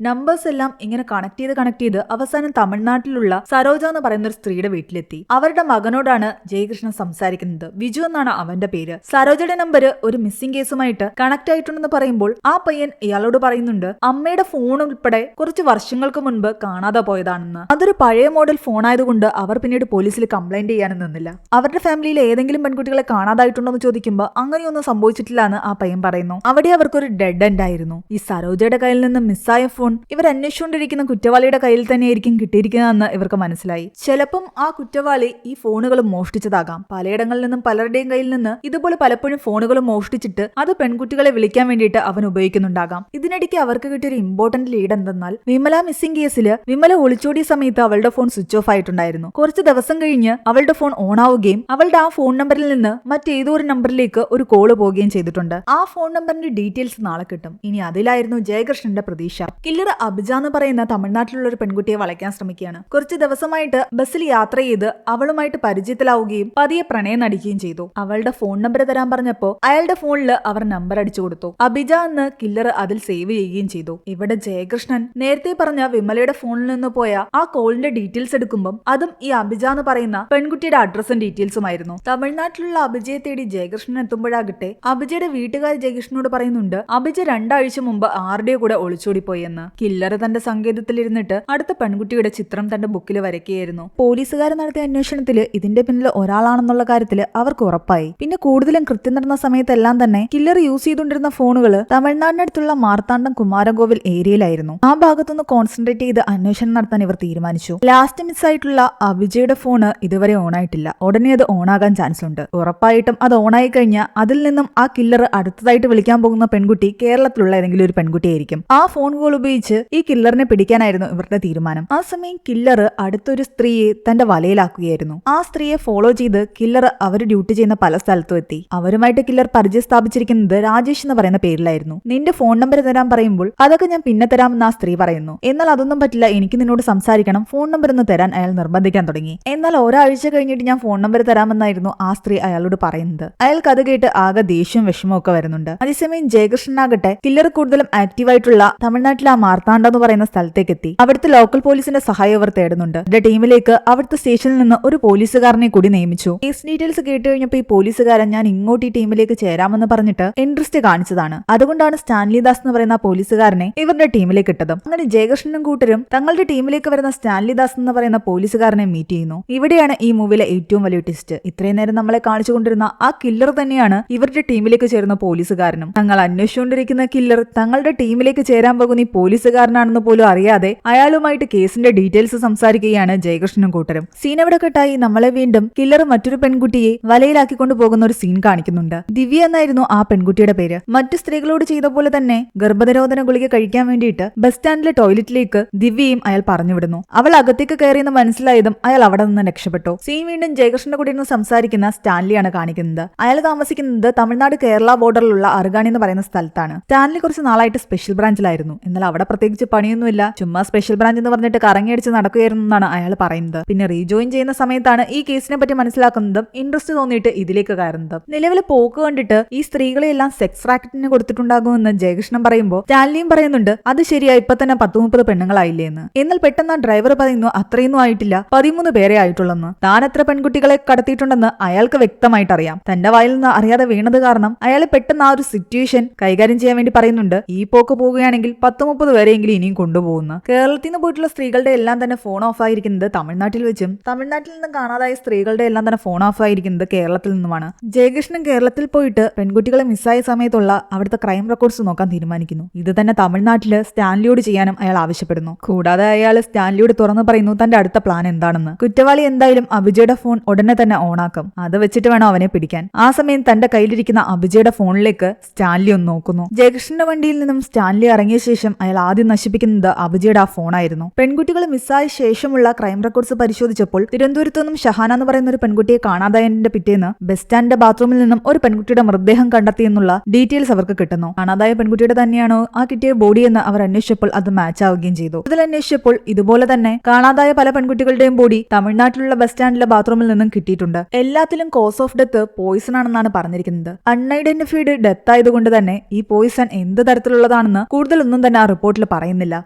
നമ്പേഴ്സ് എല്ലാം ഇങ്ങനെ കണക്ട് ചെയ്ത് അവസാനം തമിഴ്നാട്ടിലുള്ള സരോജ എന്ന് പറയുന്ന ഒരു സ്ത്രീയുടെ വീട്ടിലെത്തി. അവരുടെ മകനോടാണ് ജയകൃഷ്ണൻ സംസാരിക്കുന്നത്. വിജു എന്നാണ് അവന്റെ പേര്. സരോജയുടെ നമ്പർ ഒരു മിസ്സിംഗ് കേസുമായിട്ട് കണക്ട് ആയിട്ടുണ്ടെന്ന് പറയുമ്പോൾ ആ പയ്യൻ ഇയാളോട് പറയുന്നുണ്ട് അമ്മയുടെ ഫോൺ ഉൾപ്പെടെ കുറച്ച് വർഷങ്ങൾക്ക് മുൻപ് കാണാതെ പോയതാണെന്ന്. അതൊരു പഴയ മോഡൽ ഫോൺ ആയതുകൊണ്ട് അവർ പിന്നീട് പോലീസിൽ കംപ്ലൈന്റ് ചെയ്യാനും നിന്നില്ല. അവരുടെ ഫാമിലിയിൽ ഏതെങ്കിലും പെൺകുട്ടികളെ കാണാതായിട്ടുണ്ടോ എന്ന് ചോദിക്കുമ്പോൾ അങ്ങനെയൊന്നും സംഭവിച്ചിട്ടില്ല എന്ന് ആ പയ്യൻ പറയുന്നു. അവിടെ അവർക്കൊരു ഡെഡ് എൻഡ് ആയിരുന്നു. ഈ സരോജയുടെ കയ്യിൽ നിന്ന് മിസ്സായ ഫോൺ ഇവർ അന്വേഷിച്ചുകൊണ്ടിരിക്കുന്ന കുറ്റവാളിയുടെ കയ്യിൽ തന്നെയായിരിക്കും കിട്ടിയിരിക്കുന്നതെന്ന് ഇവർക്ക് മനസ്സിലായി. ചിലപ്പം ആ കുറ്റവാളി ഈ ഫോണുകൾ മോഷ്ടിച്ചതാകാം. പലയിടങ്ങളിൽ നിന്നും പലരുടെയും കയ്യിൽ നിന്ന് ഇതുപോലെ പലപ്പോഴും ഫോണുകൾ മോഷ്ടിച്ചിട്ട് അത് പെൺകുട്ടികളെ വിളിക്കാൻ വേണ്ടിയിട്ട് അവൻ ഉപയോഗിക്കുന്നുണ്ടാകാം. ഇതിനിടയ്ക്ക് അവർക്ക് കിട്ടിയൊരു ഇമ്പോർട്ടന്റ് ലീഡ് എന്തെന്നാൽ വിമല മിസ്സിംഗ് കേസിൽ വിമല ഒളിച്ചോടിയ സമയത്ത് അവളുടെ ഫോൺ സ്വിച്ച് ഓഫ് ആയിട്ടുണ്ടായിരുന്നു. കുറച്ച് ദിവസം കഴിഞ്ഞ് അവളുടെ ഫോൺ ഓൺ ആവുകയും അവളുടെ ആ ഫോൺ നമ്പറിൽ നിന്ന് മറ്റേതോ ഒരു നമ്പറിലേക്ക് ഒരു കോള് പോവുകയും ചെയ്തിട്ടുണ്ട്. ആ ഫോൺ നമ്പറിന്റെ ഡീറ്റെയിൽസ് നാളെ കിട്ടും. ഇനി അതിലായിരുന്നു ജയകൃഷ്ണന്റെ പ്രതീക്ഷ. കില്ലർ അബിജ എന്ന് പറയുന്ന തമിഴ്നാട്ടിലുള്ള ഒരു പെൺകുട്ടിയെ വളയ്ക്കാൻ ശ്രമിക്കുകയാണ്. കുറച്ച് ദിവസമായിട്ട് ബസ്സിൽ യാത്ര ചെയ്ത് അവളുമായിട്ട് പരിചയത്തിലാവുകയും പതിയെ പ്രണയം നടിക്കുകയും ചെയ്തു. അവളുടെ ഫോൺ നമ്പർ തരാൻ പറഞ്ഞപ്പോ അയാളുടെ ഫോണിൽ അവർ നമ്പർ അടിച്ചു കൊടുത്തു. അബിജ എന്ന് കില്ലർ അതിൽ സേവ് ചെയ്യുകയും ചെയ്തു. ഇവിടെ ജയകൃഷ്ണൻ നേരത്തെ പറഞ്ഞ വിമലയുടെ ഫോണിൽ നിന്ന് പോയ ആ കോളിന്റെ ഡീറ്റെയിൽസ് എടുക്കുമ്പോൾ അതും ഈ അബിജ എന്ന് പറയുന്ന പെൺകുട്ടിയുടെ അഡ്രസ്സും ഡീറ്റെയിൽസുമായിരുന്നു. തമിഴ്നാട്ടിലുള്ള അബിജയെ തേടി ജയകൃഷ്ണൻ എത്തുമ്പോഴാകട്ടെ അബിജയുടെ വീട്ടുകാർ ജയകൃഷ്ണനോട് പറയുന്നുണ്ട് അബിജ 2 ആഴ്ച മുമ്പ് ആരുടെയോ കൂടെ ഒളിച്ചോടിപ്പോയി എന്ന്. കില്ലർ തന്റെ സങ്കേതത്തിലിരുന്നിട്ട് അടുത്ത പെൺകുട്ടിയുടെ ചിത്രം തന്റെ ബുക്കിൽ വരയ്ക്കുകയായിരുന്നു. പോലീസുകാർ നടത്തിയ അന്വേഷണത്തിൽ ഇതിന്റെ പിന്നിൽ ഒരാളാണെന്നുള്ള കാര്യത്തിൽ അവർക്ക് ഉറപ്പായി. പിന്നെ കൂടുതലും കൃത്യം നടന്ന സമയത്തെല്ലാം തന്നെ കില്ലർ യൂസ് ചെയ്തുകൊണ്ടിരുന്ന ഫോണുകൾ തമിഴ്നാടിനടുത്തുള്ള മാർത്താണ്ഡം കുമാരകോവിൽ ഏരിയയിലായിരുന്നു. ആ ഭാഗത്തുനിന്ന് കോൺസെൻട്രേറ്റ് ചെയ്ത് അന്വേഷണം നടത്താൻ ഇവർ തീരുമാനിച്ചു. ലാസ്റ്റ് മിസ്സായിട്ടുള്ള അബിജയുടെ ഫോണ് ഇതുവരെ ഓണായിട്ടില്ല. ഉടനെ അത് ഓണാകാൻ ചാൻസ് ഉണ്ട്. ഉറപ്പായിട്ടും അത് ഓണായി കഴിഞ്ഞാൽ അതിൽ നിന്നും ആ കില്ലർ അടുത്തതായിട്ട് വിളിക്കാൻ പോകുന്ന പെൺകുട്ടി കേരളത്തിലുള്ള ഏതെങ്കിലും ഒരു പെൺകുട്ടിയായിരിക്കും. ആ ഫോൺ കോൾ ഉപയോഗിച്ച് ഈ കില്ലറിനെ പിടിക്കാനായിരുന്നു ഇവരുടെ തീരുമാനം. ആ സമയം കില്ലർ അടുത്തൊരു സ്ത്രീയെ തന്റെ വലയിലാക്കുകയായിരുന്നു. ആ സ്ത്രീയെ ഫോളോ ചെയ്ത് കില്ലർ അവർ ഡ്യൂട്ടി ചെയ്യുന്ന പല സ്ഥലത്തും എത്തി. അവരുമായിട്ട് കില്ലർ പരിചയം സ്ഥാപിച്ചിരിക്കുന്നത് രാജേഷ് എന്ന് പറയുന്ന പേരിലായിരുന്നു. നിന്റെ ഫോൺ നമ്പർ തരാൻ പറയുമ്പോൾ അതൊക്കെ ഞാൻ പിന്നെ തരാമെന്ന് ആ സ്ത്രീ പറയുന്നു. എന്നാൽ അതൊന്നും പറ്റില്ല, എനിക്ക് നിന്നോട് സംസാരിക്കണം, ഫോൺ നമ്പർ ഒന്ന് തരാൻ അയാൾ നിർബന്ധിക്കാൻ തുടങ്ങി. എന്നാൽ ഒരാഴ്ച കഴിഞ്ഞിട്ട് ഞാൻ ഫോൺ നമ്പർ തരാമെന്നായിരുന്നു ആ സ്ത്രീ അയാളോട് പറയുന്നത്. അയാൾക്ക് അത് കേട്ട് ആകെ ദേഷ്യവും വിഷമവും ഒക്കെ വരുന്നുണ്ട്. അതേസമയം ജയകൃഷ്ണനാകട്ടെ കില്ലർ കൂടുതലും ആക്റ്റീവായിട്ടുള്ള തമിഴ്നാട്ടിലെ ആ മാർത്താണ്ഡ എന്ന് പറയുന്ന സ്ഥലത്തേക്ക് എത്തി. അവിടുത്തെ ലോക്കൽ പോലീസിന്റെ സഹായം അവർ തേടുന്നുണ്ട്. അവരുടെ ടീമിലേക്ക് അവിടുത്തെ സ്റ്റേഷനിൽ നിന്ന് ഒരു പോലീസുകാരനെ കൂടി നിയമിച്ചു. കേസ് ഡീറ്റെയിൽസ് കേട്ട് കഴിഞ്ഞപ്പോൾ ഈ പോലീസുകാരൻ ഞാൻ ഇങ്ങോട്ട് ഈ ടീമിലേക്ക് ചേരാമെന്ന് പറഞ്ഞിട്ട് ഇൻട്രസ്റ്റ് കാണിച്ചതാണ്. അതുകൊണ്ടാണ് സ്റ്റാൻലി ദാസ് എന്ന് പറയുന്ന പോലീസുകാരനെ ഇവരുടെ ടീമിലേക്ക് ഇട്ടത്. അങ്ങനെ ജയകൃഷ്ണനും കൂട്ടരും തങ്ങളുടെ ടീമിലേക്ക് വരുന്ന സ്റ്റാൻലി ദാസ് എന്ന് പറയുന്ന പോലീസുകാരനെ മീറ്റ് ചെയ്യുന്നു. ഇവിടെയാണ് ഈ മൂവിയിലെ ഏറ്റവും വലിയ ട്വിസ്റ്റ്. ഇത്രയും നേരം നമ്മളെ കാണിച്ചുകൊണ്ടിരുന്ന ആ കില്ലർ തന്നെയാണ് ഇവരുടെ ടീമിലേക്ക് ചേരുന്ന പോലീസുകാരനും. തങ്ങൾ അന്വേഷിച്ചുകൊണ്ടിരിക്കുന്ന കില്ലർ തങ്ങളുടെ ടീമിലേക്ക് ചേരാൻ പോകുന്ന ഈ പോലീസുകാരനാണെന്ന് പോലും അറിയാതെ അയാളുമായിട്ട് കേസിന്റെ ഡീറ്റെയിൽസ് സംസാരിക്കുകയാണ് ജയകൃഷ്ണനും കൂട്ടരും. സീൻ എവിടെ കെട്ടായി നമ്മളെ വീണ്ടും കില്ലർ മറ്റൊരു പെൺകുട്ടിയെ വലയിലാക്കിക്കൊണ്ടു പോകുന്ന ഒരു സീൻ കാണിക്കുന്നുണ്ട്. ദിവ്യ എന്നായിരുന്നു ആ പെൺകുട്ടിയുടെ പേര്. മറ്റു സ്ത്രീകളോട് ചെയ്ത പോലെ തന്നെ ഗർഭനിരോധന ഗുളിക കഴിക്കാൻ വേണ്ടിയിട്ട് ബസ് സ്റ്റാൻഡിലെ ടോയ്ലറ്റിലേക്ക് ദിവ്യയും അയാൾ പറഞ്ഞുവിടുന്നു. അവൾ അകത്തേക്ക് കയറിയെന്ന് മനസ്സിലായതും അയാൾ അവിടെ നിന്ന് രക്ഷപ്പെട്ടു. സീൻ വീണ്ടും ജയകൃഷ്ണന്റെ കൂടെ ഇരുന്ന് സംസാരിക്കുന്ന സ്റ്റാൻലിയാണ് കാണിക്കുന്നത്. അയാൾ താമസിക്കുന്നത് തമിഴ്നാട് കേരള ബോർഡറിലുള്ള അറുകാണി എന്ന് പറയുന്ന സ്ഥലത്താണ്. സ്റ്റാൻലി കുറച്ച് നാളായിട്ട് സ്പെഷ്യൽ ബ്രാഞ്ചിലായിരുന്നു. എന്നാൽ അവിടെ പ്രത്യേകിച്ച് പണിയൊന്നുമില്ല, ചുമ്മാ സ്പെഷ്യൽ ബ്രാഞ്ച് എന്ന് പറഞ്ഞിട്ട് കറങ്ങിയടിച്ച് നടക്കുകയായിരുന്നു എന്നാണ് അയാൾ പറയുന്നത്. പിന്നെ റീജോയിൻ ചെയ്യുന്ന സമയത്താണ് ഈ കേസിനെ പറ്റി മനസ്സിലാക്കുന്നതും ഇൻട്രസ്റ്റ് തോന്നിയിട്ട് ഇതിലേക്ക് കയറുന്നതും. നിലവിലെ പോക്ക് കണ്ടിട്ട് ഈ സ്ത്രീകളെല്ലാം സെക്സ് റാക്കറ്റിന് കൊടുത്തിട്ടുണ്ടാകുമെന്ന് ജയകൃഷ്ണൻ പറയുമ്പോൾ സ്റ്റാൻലിയും പറയുന്നുണ്ട് അത് ശരിയാ, ഇപ്പൊ തന്നെ 10-30 പെണ്ണുങ്ങളായില്ലേ എന്ന്. എന്നാൽ പെട്ടെന്ന് ആ ഡ്രൈവർ പറയുന്നു അത്രയൊന്നും ആയിട്ടില്ല, 13 പേരെ ആയിട്ടുള്ളെന്ന്. താൻ എത്ര പെൺകുട്ടികളെ കടത്തിയിട്ടുണ്ടെന്ന് അയാൾക്ക് വ്യക്തമായിട്ട് അറിയാം. തന്റെ വായിൽ നിന്ന് അറിയാതെ വീണത് കാരണം അയാൾ പെട്ടെന്ന് ആ ഒരു സിറ്റുവേഷൻ കൈകാര്യം ചെയ്യാൻ വേണ്ടി പറയുന്നുണ്ട് ഈ പോക്ക് പോകുകയാണെങ്കിൽ 10-30 പേരെയെങ്കിലും ഇനിയും കൊണ്ടുപോകുന്നു. കേരളത്തിൽ നിന്ന് പോയിട്ടുള്ള സ്ത്രീകളുടെ എല്ലാം തന്നെ ഫോൺ ഓഫ് ആയിരിക്കുന്നത് തമിഴ്നാട്ടിൽ വെച്ചും തമിഴ്നാട്ടിൽ നിന്ന് കാണാതായ സ്ത്രീകളുടെ എല്ലാം തന്നെ ഫോൺ ഓഫ് ആയിരിക്കുന്നത് കേരളത്തിൽ നിന്നുമാണ്. ജയകൃഷ്ണൻ കേരളത്തിൽ പോയിട്ട് പെൺകുട്ടികളെ മിസ്സായ സമയത്തുള്ള അവിടുത്തെ ക്രൈം റെക്കോർഡ്സ് നോക്കാൻ തീരുമാനിക്കുന്നു. ഇത് തന്നെ തമിഴ്നാട്ടില് സ്റ്റാൻലിയോട് ചെയ്യാനും അയാൾ ആവശ്യപ്പെടുന്നു. കൂടാതെ അയാൾ സ്റ്റാൻലിയോട് തുറന്നു പറയുന്നു തന്റെ അടുത്ത പ്ലാൻ എന്താണെന്ന്. കുറ്റവാളി എന്തായാലും അഭിജയുടെ ഫോൺ ഉടനെ തന്നെ ഓണാക്കും, അത് വെച്ചിട്ട് വേണം അവനെ പിടിക്കാൻ. ആ സമയം തന്റെ കയ്യിലിരിക്കുന്ന അഭിജയുടെ ഫോണിലേക്ക് സ്റ്റാൻലി ഒന്ന് നോക്കുന്നു. ജയകൃഷ്ണന്റെ വണ്ടിയിൽ നിന്നും സ്റ്റാൻലി ഇറങ്ങിയ ശേഷം അയാൾ ആദ്യം നശിപ്പിക്കുന്നത് അഭിജയുടെ ആ ഫോണായിരുന്നു. പെൺകുട്ടികൾ മിസ്സായ ശേഷമുള്ള ക്രൈം റെക്കോർഡ്സ് പരിശോധിച്ചപ്പോൾ തിരുവനന്തപുരത്തു നിന്നും ഷഹാന എന്ന് പറയുന്ന ഒരു പെൺകുട്ടിയെ കാണാതായതിന്റെ പിറ്റേന്ന് ബസ് സ്റ്റാൻഡിന്റെ ബാത്റൂമിൽ നിന്നും ഒരു പെൺകുട്ടിയുടെ മൃതദേഹം കണ്ടെത്തിയെന്നുള്ള ഡീറ്റെയിൽസ് അവർക്ക് കിട്ടുന്നു. കാണാതായ പെൺകുട്ടിയുടെ തന്നെയാണോ ആ കിട്ടിയ ബോഡി എന്ന് അവർ അന്വേഷിച്ചപ്പോൾ അത് മാച്ച് ആവുകയും ചെയ്തു. ഇതിൽ അന്വേഷിച്ചപ്പോൾ ഇതുപോലെ തന്നെ കാണാതായ പല പെൺകുട്ടികളുടെയും ബോഡി തമിഴ്നാട്ടിലുള്ള ബസ് സ്റ്റാൻഡിലെ ബാത്റൂമിൽ നിന്നും കിട്ടിയിട്ടുണ്ട്. എല്ലാത്തിലും കോസ് ഓഫ് ഡെത്ത് പോയിസൺ ആണെന്നാണ് പറഞ്ഞിരിക്കുന്നത്. അൺഐഡന്റിഫൈഡ് ഡെത്ത് ആയതുകൊണ്ട് തന്നെ ഈ പോയിസൺ എന്ത് എന്ത് തരത്തിലുള്ളതാണെന്ന് കൂടുതലൊന്നും തന്നെ ആ റിപ്പോർട്ടിൽ പറയുന്നില്ല.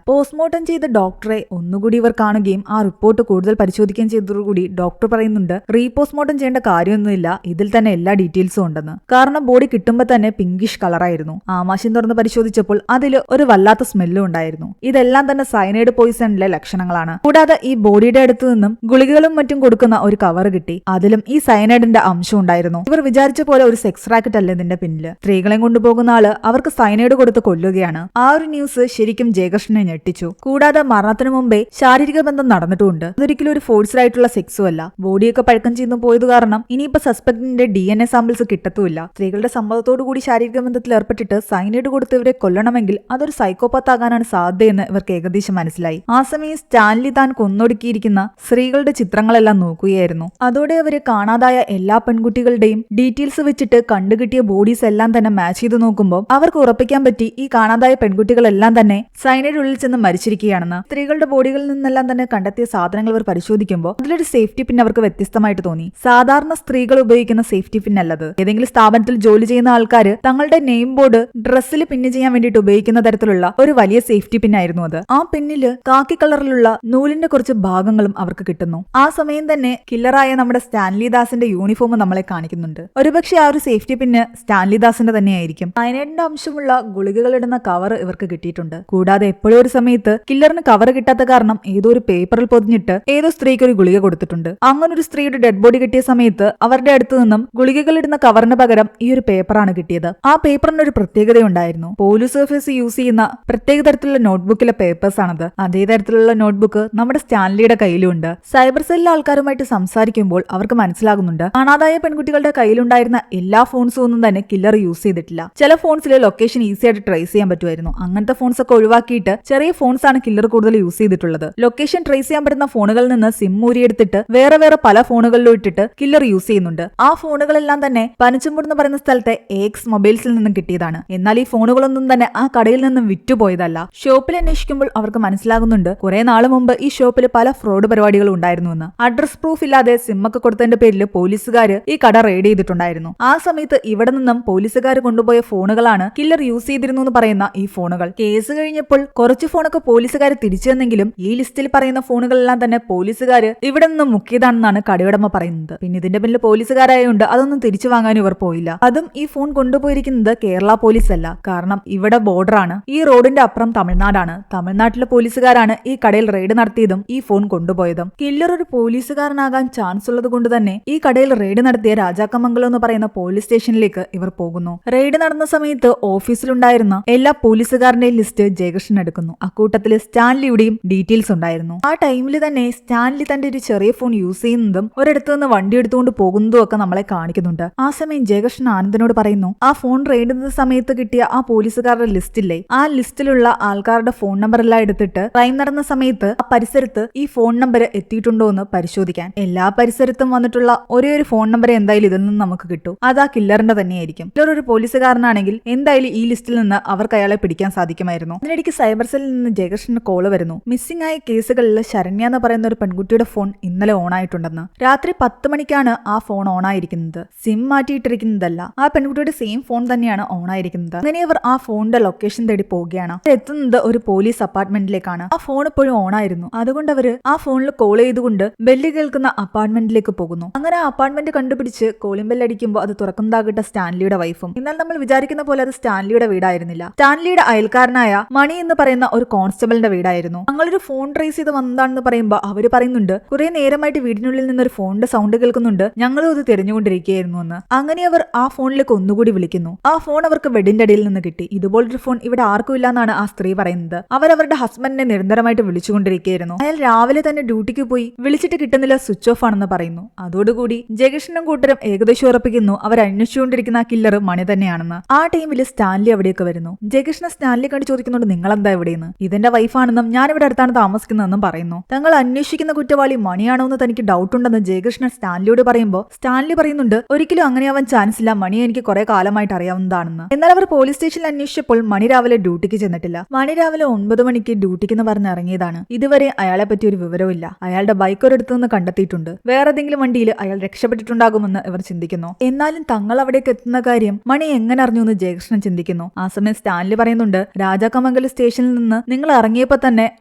പോസ്റ്റ്മോർട്ടം ചെയ്ത ഡോക്ടറെ ഒന്നുകൂടി ഇവർ കാണുകയും ആ റിപ്പോർട്ട് കൂടുതൽ പരിശോധിക്കുകയും ചെയ്തതോടുകൂടി ഡോക്ടർ പറയുന്നുണ്ട് റീപോസ്റ്റ്മോർട്ടം ചെയ്യേണ്ട കാര്യമൊന്നുമില്ല, ഇതിൽ തന്നെ എല്ലാ ഡീറ്റെയിൽസും ഉണ്ടെന്ന്. കാരണം ബോഡി കിട്ടുമ്പോൾ തന്നെ പിങ്കിഷ് കളറായിരുന്നു. ആമാശയം തുറന്ന് പരിശോധിച്ചപ്പോൾ അതിൽ ഒരു വല്ലാത്ത സ്മെല്ലും ഉണ്ടായിരുന്നു. ഇതെല്ലാം തന്നെ സയനൈഡ് പോയിസണിലെ ലക്ഷണങ്ങളാണ്. കൂടാതെ ഈ ബോഡിയുടെ അടുത്ത് നിന്നും ഗുളികകളും മറ്റും കൊടുക്കുന്ന ഒരു കവർ കിട്ടി, അതിലും ഈ സയനൈഡിന്റെ അംശം ഉണ്ടായിരുന്നു. ഇവർ വിചാരിച്ച പോലെ ഒരു സെക്സ് റാക്കറ്റ് അല്ല ഇതിന്റെ പിന്നില്. സ്ത്രീകളെ കൊണ്ടുപോകുന്ന ആള് അവർക്ക് സയനൈഡ് കൊടുത്ത് കൊല്ലുകയാണ്. ആ ഒരു ന്യൂസ് ശരിക്കും ജയകൃഷ്ണനെ ഞെട്ടിച്ചു. കൂടാതെ മരണത്തിന് മുമ്പേ ശാരീരിക ബന്ധം നടന്നിട്ടുമുണ്ട്. അതൊരിക്കലും ഒരു ഫോഴ്സ്ഡ് ആയിട്ടുള്ള സെക്സും അല്ല. ബോഡിയൊക്കെ പഴക്കം ചെയ്തു പോയത് കാരണം ഇനിയിപ്പോ സസ്പെക്ടിന്റെ DNA സാമ്പിൾസ് കിട്ടത്തുമില്ല. സ്ത്രീകളുടെ സമ്മതത്തോടു കൂടി ശാരീരിക ബന്ധത്തിൽ ഏർപ്പെട്ടിട്ട് സൈനൈഡ് കൊടുത്ത് ഇവരെ കൊല്ലണമെങ്കിൽ അതൊരു സൈക്കോപാത്ത് ആകാനാണ് സാധ്യതയെന്ന് ഇവർക്ക് ഏകദേശം മനസ്സിലായി. ആ സമയം സ്റ്റാൻലി താൻ കൊന്നൊടുക്കിയിരിക്കുന്ന സ്ത്രീകളുടെ ചിത്രങ്ങളെല്ലാം നോക്കുകയായിരുന്നു. അതോടെ അവര് കാണാതായ എല്ലാ പെൺകുട്ടികളുടെയും ഡീറ്റെയിൽസ് വെച്ചിട്ട് കണ്ടുകിട്ടിയ ബോഡീസ് എല്ലാം തന്നെ മാച്ച് ചെയ്ത് നോക്കുമ്പോൾ അവർക്ക് ഉറപ്പിക്കാൻ പറ്റി ഈ കാണാതായ പെൺകുട്ടികളെല്ലാം തന്നെ സൈനൈഡ് ഉള്ളിൽ ചെന്ന് മരിച്ചിരിക്കുകയാണെന്ന്. സ്ത്രീകളുടെ ബോഡികളിൽ നിന്നെല്ലാം തന്നെ കണ്ടെത്തിയ സാധനങ്ങൾ അവർ പരിശോധിക്കുമ്പോൾ അതിലൊരു സേഫ്റ്റി പിൻ അവർക്ക് വ്യത്യസ്തമായിട്ട് തോന്നി. സാധാരണ സ്ത്രീകൾ ഉപയോഗിക്കുന്ന സേഫ്റ്റി പിൻ അല്ലത്. ഏതെങ്കിലും സ്ഥാപനത്തിൽ ജോലി ചെയ്യുന്ന ആൾക്കാർ തങ്ങളുടെ നെയിം ബോർഡ് ഡ്രസ്സിൽ പിന്ന് ചെയ്യാൻ വേണ്ടിയിട്ട് ഉപയോഗിക്കുന്ന തരത്തിലുള്ള ഒരു വലിയ സേഫ്റ്റി പിൻ ആയിരുന്നു അത്. ആ പിന്നില് കാക്കി കളറിലുള്ള നൂലിന്റെ കുറച്ച് ഭാഗങ്ങളും അവർക്ക് കിട്ടുന്നു. ആ സമയം തന്നെ കില്ലറായ നമ്മുടെ സ്റ്റാൻലി ദാസിന്റെ യൂണിഫോം നമ്മളെ കാണിക്കുന്നുണ്ട്. ഒരുപക്ഷെ ആ ഒരു സേഫ്റ്റി പിന്ന് സ്റ്റാൻലി ദാസിന്റെ തന്നെയായിരിക്കും. സയനൈഡിന്റെ അംശമുള്ള ഗുളികകൾ ഇടുന്ന കവർ ഇവർക്ക് കിട്ടിയിട്ടുണ്ട്. കൂടാതെ എപ്പോഴും ഒരു സമയത്ത് കില്ലറിന് കവർ കിട്ടാത്ത കാരണം ഏതോ ഒരു പേപ്പറിൽ പൊതിഞ്ഞിട്ട് ഏതോ സ്ത്രീക്ക് ഒരു ഗുളിക കൊടുത്തിട്ടുണ്ട്. അങ്ങനെ ഒരു സ്ത്രീയുടെ ഡെഡ് ബോഡി കിട്ടിയ സമയത്ത് അവരുടെ അടുത്ത് നിന്നും ഗുളികകൾ ഇടുന്ന കവറിന് പകരം ഈ ഒരു പേപ്പറാണ് കിട്ടിയത്. ആ പേപ്പറിന് ഒരു പ്രത്യേകതയുണ്ടായിരുന്നു. പോലീസ് ഓഫീസ് യൂസ് ചെയ്യുന്ന പ്രത്യേക തരത്തിലുള്ള നോട്ട്ബുക്കിലെ പേപ്പേഴ്സ് ആണത്. അതേ തരത്തിലുള്ള നോട്ട്ബുക്ക് നമ്മുടെ സ്റ്റാൻലിയുടെ കയ്യിലുണ്ട്. സൈബർ സെല്ലിലെ ആൾക്കാരുമായിട്ട് സംസാരിക്കുമ്പോൾ അവർക്ക് മനസ്സിലാകുന്നുണ്ട് കാണാതായ പെൺകുട്ടികളുടെ കയ്യിലുണ്ടായിരുന്ന എല്ലാ ഫോൺസും ഒന്നും തന്നെ കില്ലർ യൂസ് ചെയ്തിട്ടില്ല. ചില ഫോൺസിലെ ലൊക്കേഷൻ ഈസി ആയിട്ട് ട്രേസ് ചെയ്യാൻ പറ്റുമായിരുന്നു. അങ്ങനത്തെ ഫോൺസ് ഒക്കെ ഒഴിവാക്കിയിട്ട് ചെറിയ ഫോൺസ് ആണ് കില്ലർ കൂടുതൽ യൂസ് ചെയ്തിട്ടുള്ളത്. ലൊക്കേഷൻ ട്രേസ് ചെയ്യാൻ പറ്റുന്ന ഫോണുകളിൽ നിന്ന് സിം ഊരിയെടുത്തിട്ട് വേറെ പല ഫോണുകളിലും ഇട്ടിട്ട് കില്ലർ യൂസ് ചെയ്യുന്നുണ്ട്. ആ ഫോണുകളെല്ലാം തന്നെ പനച്ചുംപൂട് എന്ന് പറയുന്ന സ്ഥലത്തെ എക്സ് മൊബൈൽസിൽ നിന്നും കിട്ടിയതാണ്. എന്നാൽ ഈ ഫോണുകളൊന്നും തന്നെ ആ കടയിൽ നിന്നും വിറ്റുപോയതല്ല. ഷോപ്പിൽ അന്വേഷിക്കുമ്പോൾ അവർക്ക് മനസ്സിലാകുന്നുണ്ട് കുറെ നാൾ മുമ്പ് ഈ ഷോപ്പിൽ പല ഫ്രോഡ് പരിപാടികളും ഉണ്ടായിരുന്നുവെന്ന്. അഡ്രസ് പ്രൂഫ് ഇല്ലാതെ സിമ്മൊക്കെ കൊടുത്തതിന്റെ പേരിൽ പോലീസുകാർ ഈ കട റെയ്ഡ് ചെയ്തിട്ടുണ്ടായിരുന്നു. ആ സമയത്ത് ഇവിടെ നിന്നും പോലീസുകാർ കൊണ്ടുപോയ ഫോണുകളാണ് കില്ലർ യൂസ് ചെയ്തിരുന്നു എന്ന് പറയുന്ന ഈ ഫോണുകൾ. കേസ് കഴിഞ്ഞപ്പോൾ കുറച്ച് ഫോണൊക്കെ പോലീസുകാർ തിരിച്ചു തന്നെങ്കിലും ഈ ലിസ്റ്റിൽ പറയുന്ന ഫോണുകളെല്ലാം തന്നെ പോലീസുകാർ ഇവിടെ നിന്നും മുക്കിയതാണെന്നാണ് കടയുടമ പറയുന്നത്. പിന്നെ ഇതിന്റെ പിന്നിൽ പോലീസുകാരായതുകൊണ്ട് അതൊന്നും തിരിച്ചു വാങ്ങാനും ഇവർ പോയില്ല. അതും ഈ ഫോൺ കൊണ്ടുപോയിരിക്കുന്നത് കേരള പോലീസ് അല്ല. കാരണം ഇവിടെ ബോർഡറാണ്. ഈ റോഡിന്റെ അപ്പുറം തമിഴ്നാടാണ്. തമിഴ്നാട്ടിലെ പോലീസുകാരാണ് ഈ കടയിൽ റെയ്ഡ് നടത്തിയതും ഈ ഫോൺ കൊണ്ടുപോയതും. കില്ലർ ഒരു പോലീസുകാരനാകാൻ ചാൻസ് ഉള്ളത് കൊണ്ട് തന്നെ ഈ കടയിൽ റെയ്ഡ് നടത്തിയ രാജാക്കമംഗലം എന്ന് പറയുന്ന പോലീസ് സ്റ്റേഷനിലേക്ക് ഇവർ പോകുന്നു. റെയ്ഡ് നടന്ന സമയത്ത് ഓഫീസിലുണ്ടായിരുന്ന എല്ലാ പോലീസുകാരന്റെയും ലിസ്റ്റ് ജയകൃഷ്ണൻ എടുക്കുന്നു. അക്കൂട്ടത്തിൽ സ്റ്റാൻലിയുടെയും ഡീറ്റെയിൽസ് ഉണ്ടായിരുന്നു. ആ ടൈമിൽ തന്നെ സ്റ്റാൻലി തന്റെ ഒരു ചെറിയ ഫോൺ യൂസ് ചെയ്യുന്നതും ഒരിടത്ത് നിന്ന് വണ്ടി എടുത്തുകൊണ്ട് പോകുന്നതും ഒക്കെ നമ്മളെ കാണിക്കുന്നുണ്ട്. ആ സമയം ജയകൃഷ്ണൻ ആനന്ദനോട് പറയുന്നു ആ ഫോൺ റെയ്ഡ് ചെയ്ത സമയത്ത് കിട്ടിയ ആ പോലീസുകാരുടെ ലിസ്റ്റില്ലേ, ആ ലിസ്റ്റിലുള്ള ആൾക്കാരുടെ ഫോൺ നമ്പർ എല്ലാം എടുത്തിട്ട് ക്രൈം നടന്ന സമയത്ത് ആ പരിസരത്ത് ഈ ഫോൺ നമ്പർ എത്തിയിട്ടുണ്ടോ എന്ന് പരിശോധിക്കാൻ. എല്ലാ പരിസരത്തും വന്നിട്ടുള്ള ഒരേ ഒരു ഫോൺ നമ്പർ എന്തായാലും ഇതിൽ നിന്ന് നമുക്ക് കിട്ടും. അത് ആ കില്ലറിന്റെ തന്നെയായിരിക്കും. കില്ലർ ഒരു പോലീസുകാരനാണെങ്കിൽ എന്തായാലും ഈ ലിസ്റ്റിൽ നിന്ന് അവർക്ക് അയാളെ പിടിക്കാൻ സാധിക്കുമായിരുന്നു. അതിനിടയ്ക്ക് സൈബർ സെല്ലിൽ നിന്ന് ജയകൃഷ്ണന് കോള് വരുന്നു. മിസ്സിംഗ് ആയ കേസുകളിൽ ശരണ്യ എന്ന് പറയുന്ന ഒരു പെൺകുട്ടിയുടെ ഫോൺ ഇന്നലെ ഓൺ ആയിട്ടുണ്ടെന്ന്. രാത്രി 10 മണിക്കാണ് ആ ഫോൺ ഓൺ ആയിരിക്കുന്നത്. സിം മാറ്റിയിട്ടിരിക്കുന്നതല്ല, ആ പെൺകുട്ടിയുടെ സെയിം ഫോൺ തന്നെയാണ് ഓൺ ആയിരിക്കുന്നത്. അങ്ങനെ അവർ ആ ഫോണിന്റെ ലൊക്കേഷൻ തേടി പോവുകയാണ്. എത്തുന്നത് ഒരു പോലീസ് അപ്പാർട്ട്മെന്റിലേക്കാണ്. ആ ഫോൺ ഇപ്പോഴും ഓൺ ആയിരുന്നു. അതുകൊണ്ട് അവര് ആ ഫോണിൽ കോൾ ചെയ്തുകൊണ്ട് ബെല്ല് കേൾക്കുന്ന അപ്പാർട്ട്മെന്റിലേക്ക് പോകുന്നു. അങ്ങനെ ആ അപ്പാർട്ട്മെന്റ് കണ്ടുപിടിച്ച് കോളിംഗ് ബെല്ല് അടിക്കുമ്പോൾ അത് തുറക്കുന്നതാകട്ടെ സ്റ്റാൻലിയുടെ വൈഫും. എന്നാൽ നമ്മൾ വിചാരിക്കുന്ന പോലെ അത് സ്റ്റാൻലിയുടെ വീടായിരുന്നില്ല. സ്റ്റാൻലിയുടെ അയൽക്കാരനായ മണി എന്ന് പറയുന്ന ഒരു കോൺസ്റ്റബിളിന്റെ വീടായിരുന്നു. ഞങ്ങളൊരു ഫോൺ ട്രേസ് ചെയ്ത് വന്നതാണെന്ന് പറയുമ്പോൾ അവര് പറയുന്നുണ്ട് കുറെ നേരമായിട്ട് വീടിനുള്ളിൽ നിന്നൊരു ഫോണിന്റെ സൗണ്ട് കേൾക്കുന്നുണ്ട്, ഞങ്ങളും അത് തിരഞ്ഞുകൊണ്ടിരിക്കുകയായിരുന്നു എന്ന്. അങ്ങനെ അവർ ആ ഫോണിലേക്ക് ഒന്നുകൂടി വിളിക്കുന്നു. ആ ഫോൺ അവർക്ക് ബെഡിന്റെ അടിയിൽ നിന്ന് കിട്ടി. ഇതുപോലൊരു ഫോൺ ഇവിടെ ആർക്കും ഇല്ലാന്നാണ് ആ സ്ത്രീ പറയുന്നത്. അവരവരുടെ ഹസ്ബൻഡിനെ നിരന്തരമായിട്ട് വിളിച്ചുകൊണ്ടിരിക്കുകയായിരുന്നു. അയാൾ രാവിലെ തന്നെ ഡ്യൂട്ടിക്ക് പോയി വിളിച്ചിട്ട് കിട്ടുന്നില്ല, സ്വിച്ച് ഓഫ് ആണെന്ന് പറയുന്നു. അതോടുകൂടി ജയകൃഷ്ണനും കൂട്ടരും ഏകദേശം ഉറപ്പിക്കുന്നു അവർ അന്വേഷിച്ചുകൊണ്ടിരിക്കുന്ന ആ കില്ലർ മണി തന്നെയാണെന്ന്. ആ ടൈമിൽ സ്റ്റാൻലി അവിടേക്ക് വരുന്നു. ജയകൃഷ്ണൻ സ്റ്റാൻലി കണ്ട് ചോദിക്കുന്നുണ്ട് നിങ്ങളെന്താ എവിടെയെന്ന്. ഇതെന്റെ വൈഫാണെന്നും ഞാനിവിടെ അടുത്താണ് താമസിക്കുന്നതെന്നും പറയുന്നു. തങ്ങൾ അന്വേഷിക്കുന്ന കുറ്റവാളി മണിയാണോ എന്ന് തനിക്ക് ഡൗട്ട് ഉണ്ടെന്ന് ജയകൃഷ്ണൻ സ്റ്റാൻലിയോട് പറയുമ്പോൾ സ്റ്റാൻലി പറയുന്നുണ്ട് ഒരിക്കലും അങ്ങനെയാവാൻ ചാൻസ് ഇല്ല, മണി എനിക്ക് കുറെ കാലമായിട്ട് അറിയാവുന്നതാണെന്ന്. എന്നാൽ അവർ പോലീസ് സ്റ്റേഷനിൽ അന്വേഷിച്ചപ്പോൾ മണി രാവിലെ ഡ്യൂട്ടിക്ക് ചെന്നിട്ടില്ല. മണി രാവിലെ 9 മണിക്ക് ഡ്യൂട്ടിക്ക് എന്ന് പറഞ്ഞ് ഇറങ്ങിയതാണ്. ഇതുവരെ അയാളെ പറ്റി ഒരു വിവരമില്ല. അയാളുടെ ബൈക്ക് ഒരിടത്തു നിന്ന് കണ്ടെത്തിയിട്ടുണ്ട്. വേറെ ഏതെങ്കിലും വണ്ടിയിൽ അയാൾ രക്ഷപ്പെട്ടിട്ടുണ്ടാകുമെന്ന് ഇവർ ചിന്തിക്കുന്നു. എന്നാലും തങ്ങൾ അവിടേക്ക് എത്തുന്ന കാര്യം മണി എങ്ങനെ അറിഞ്ഞു എന്ന് ജയകൃഷ്ണൻ ചിന്തിക്കുന്നു. ആ സമയം സ്റ്റാൻലി പറയുന്നുണ്ട്, രാജാക്കമംഗലം സ്റ്റേഷനിൽ നിന്ന് നിങ്ങൾ ഇറങ്ങിയപ്പോ തന്നെ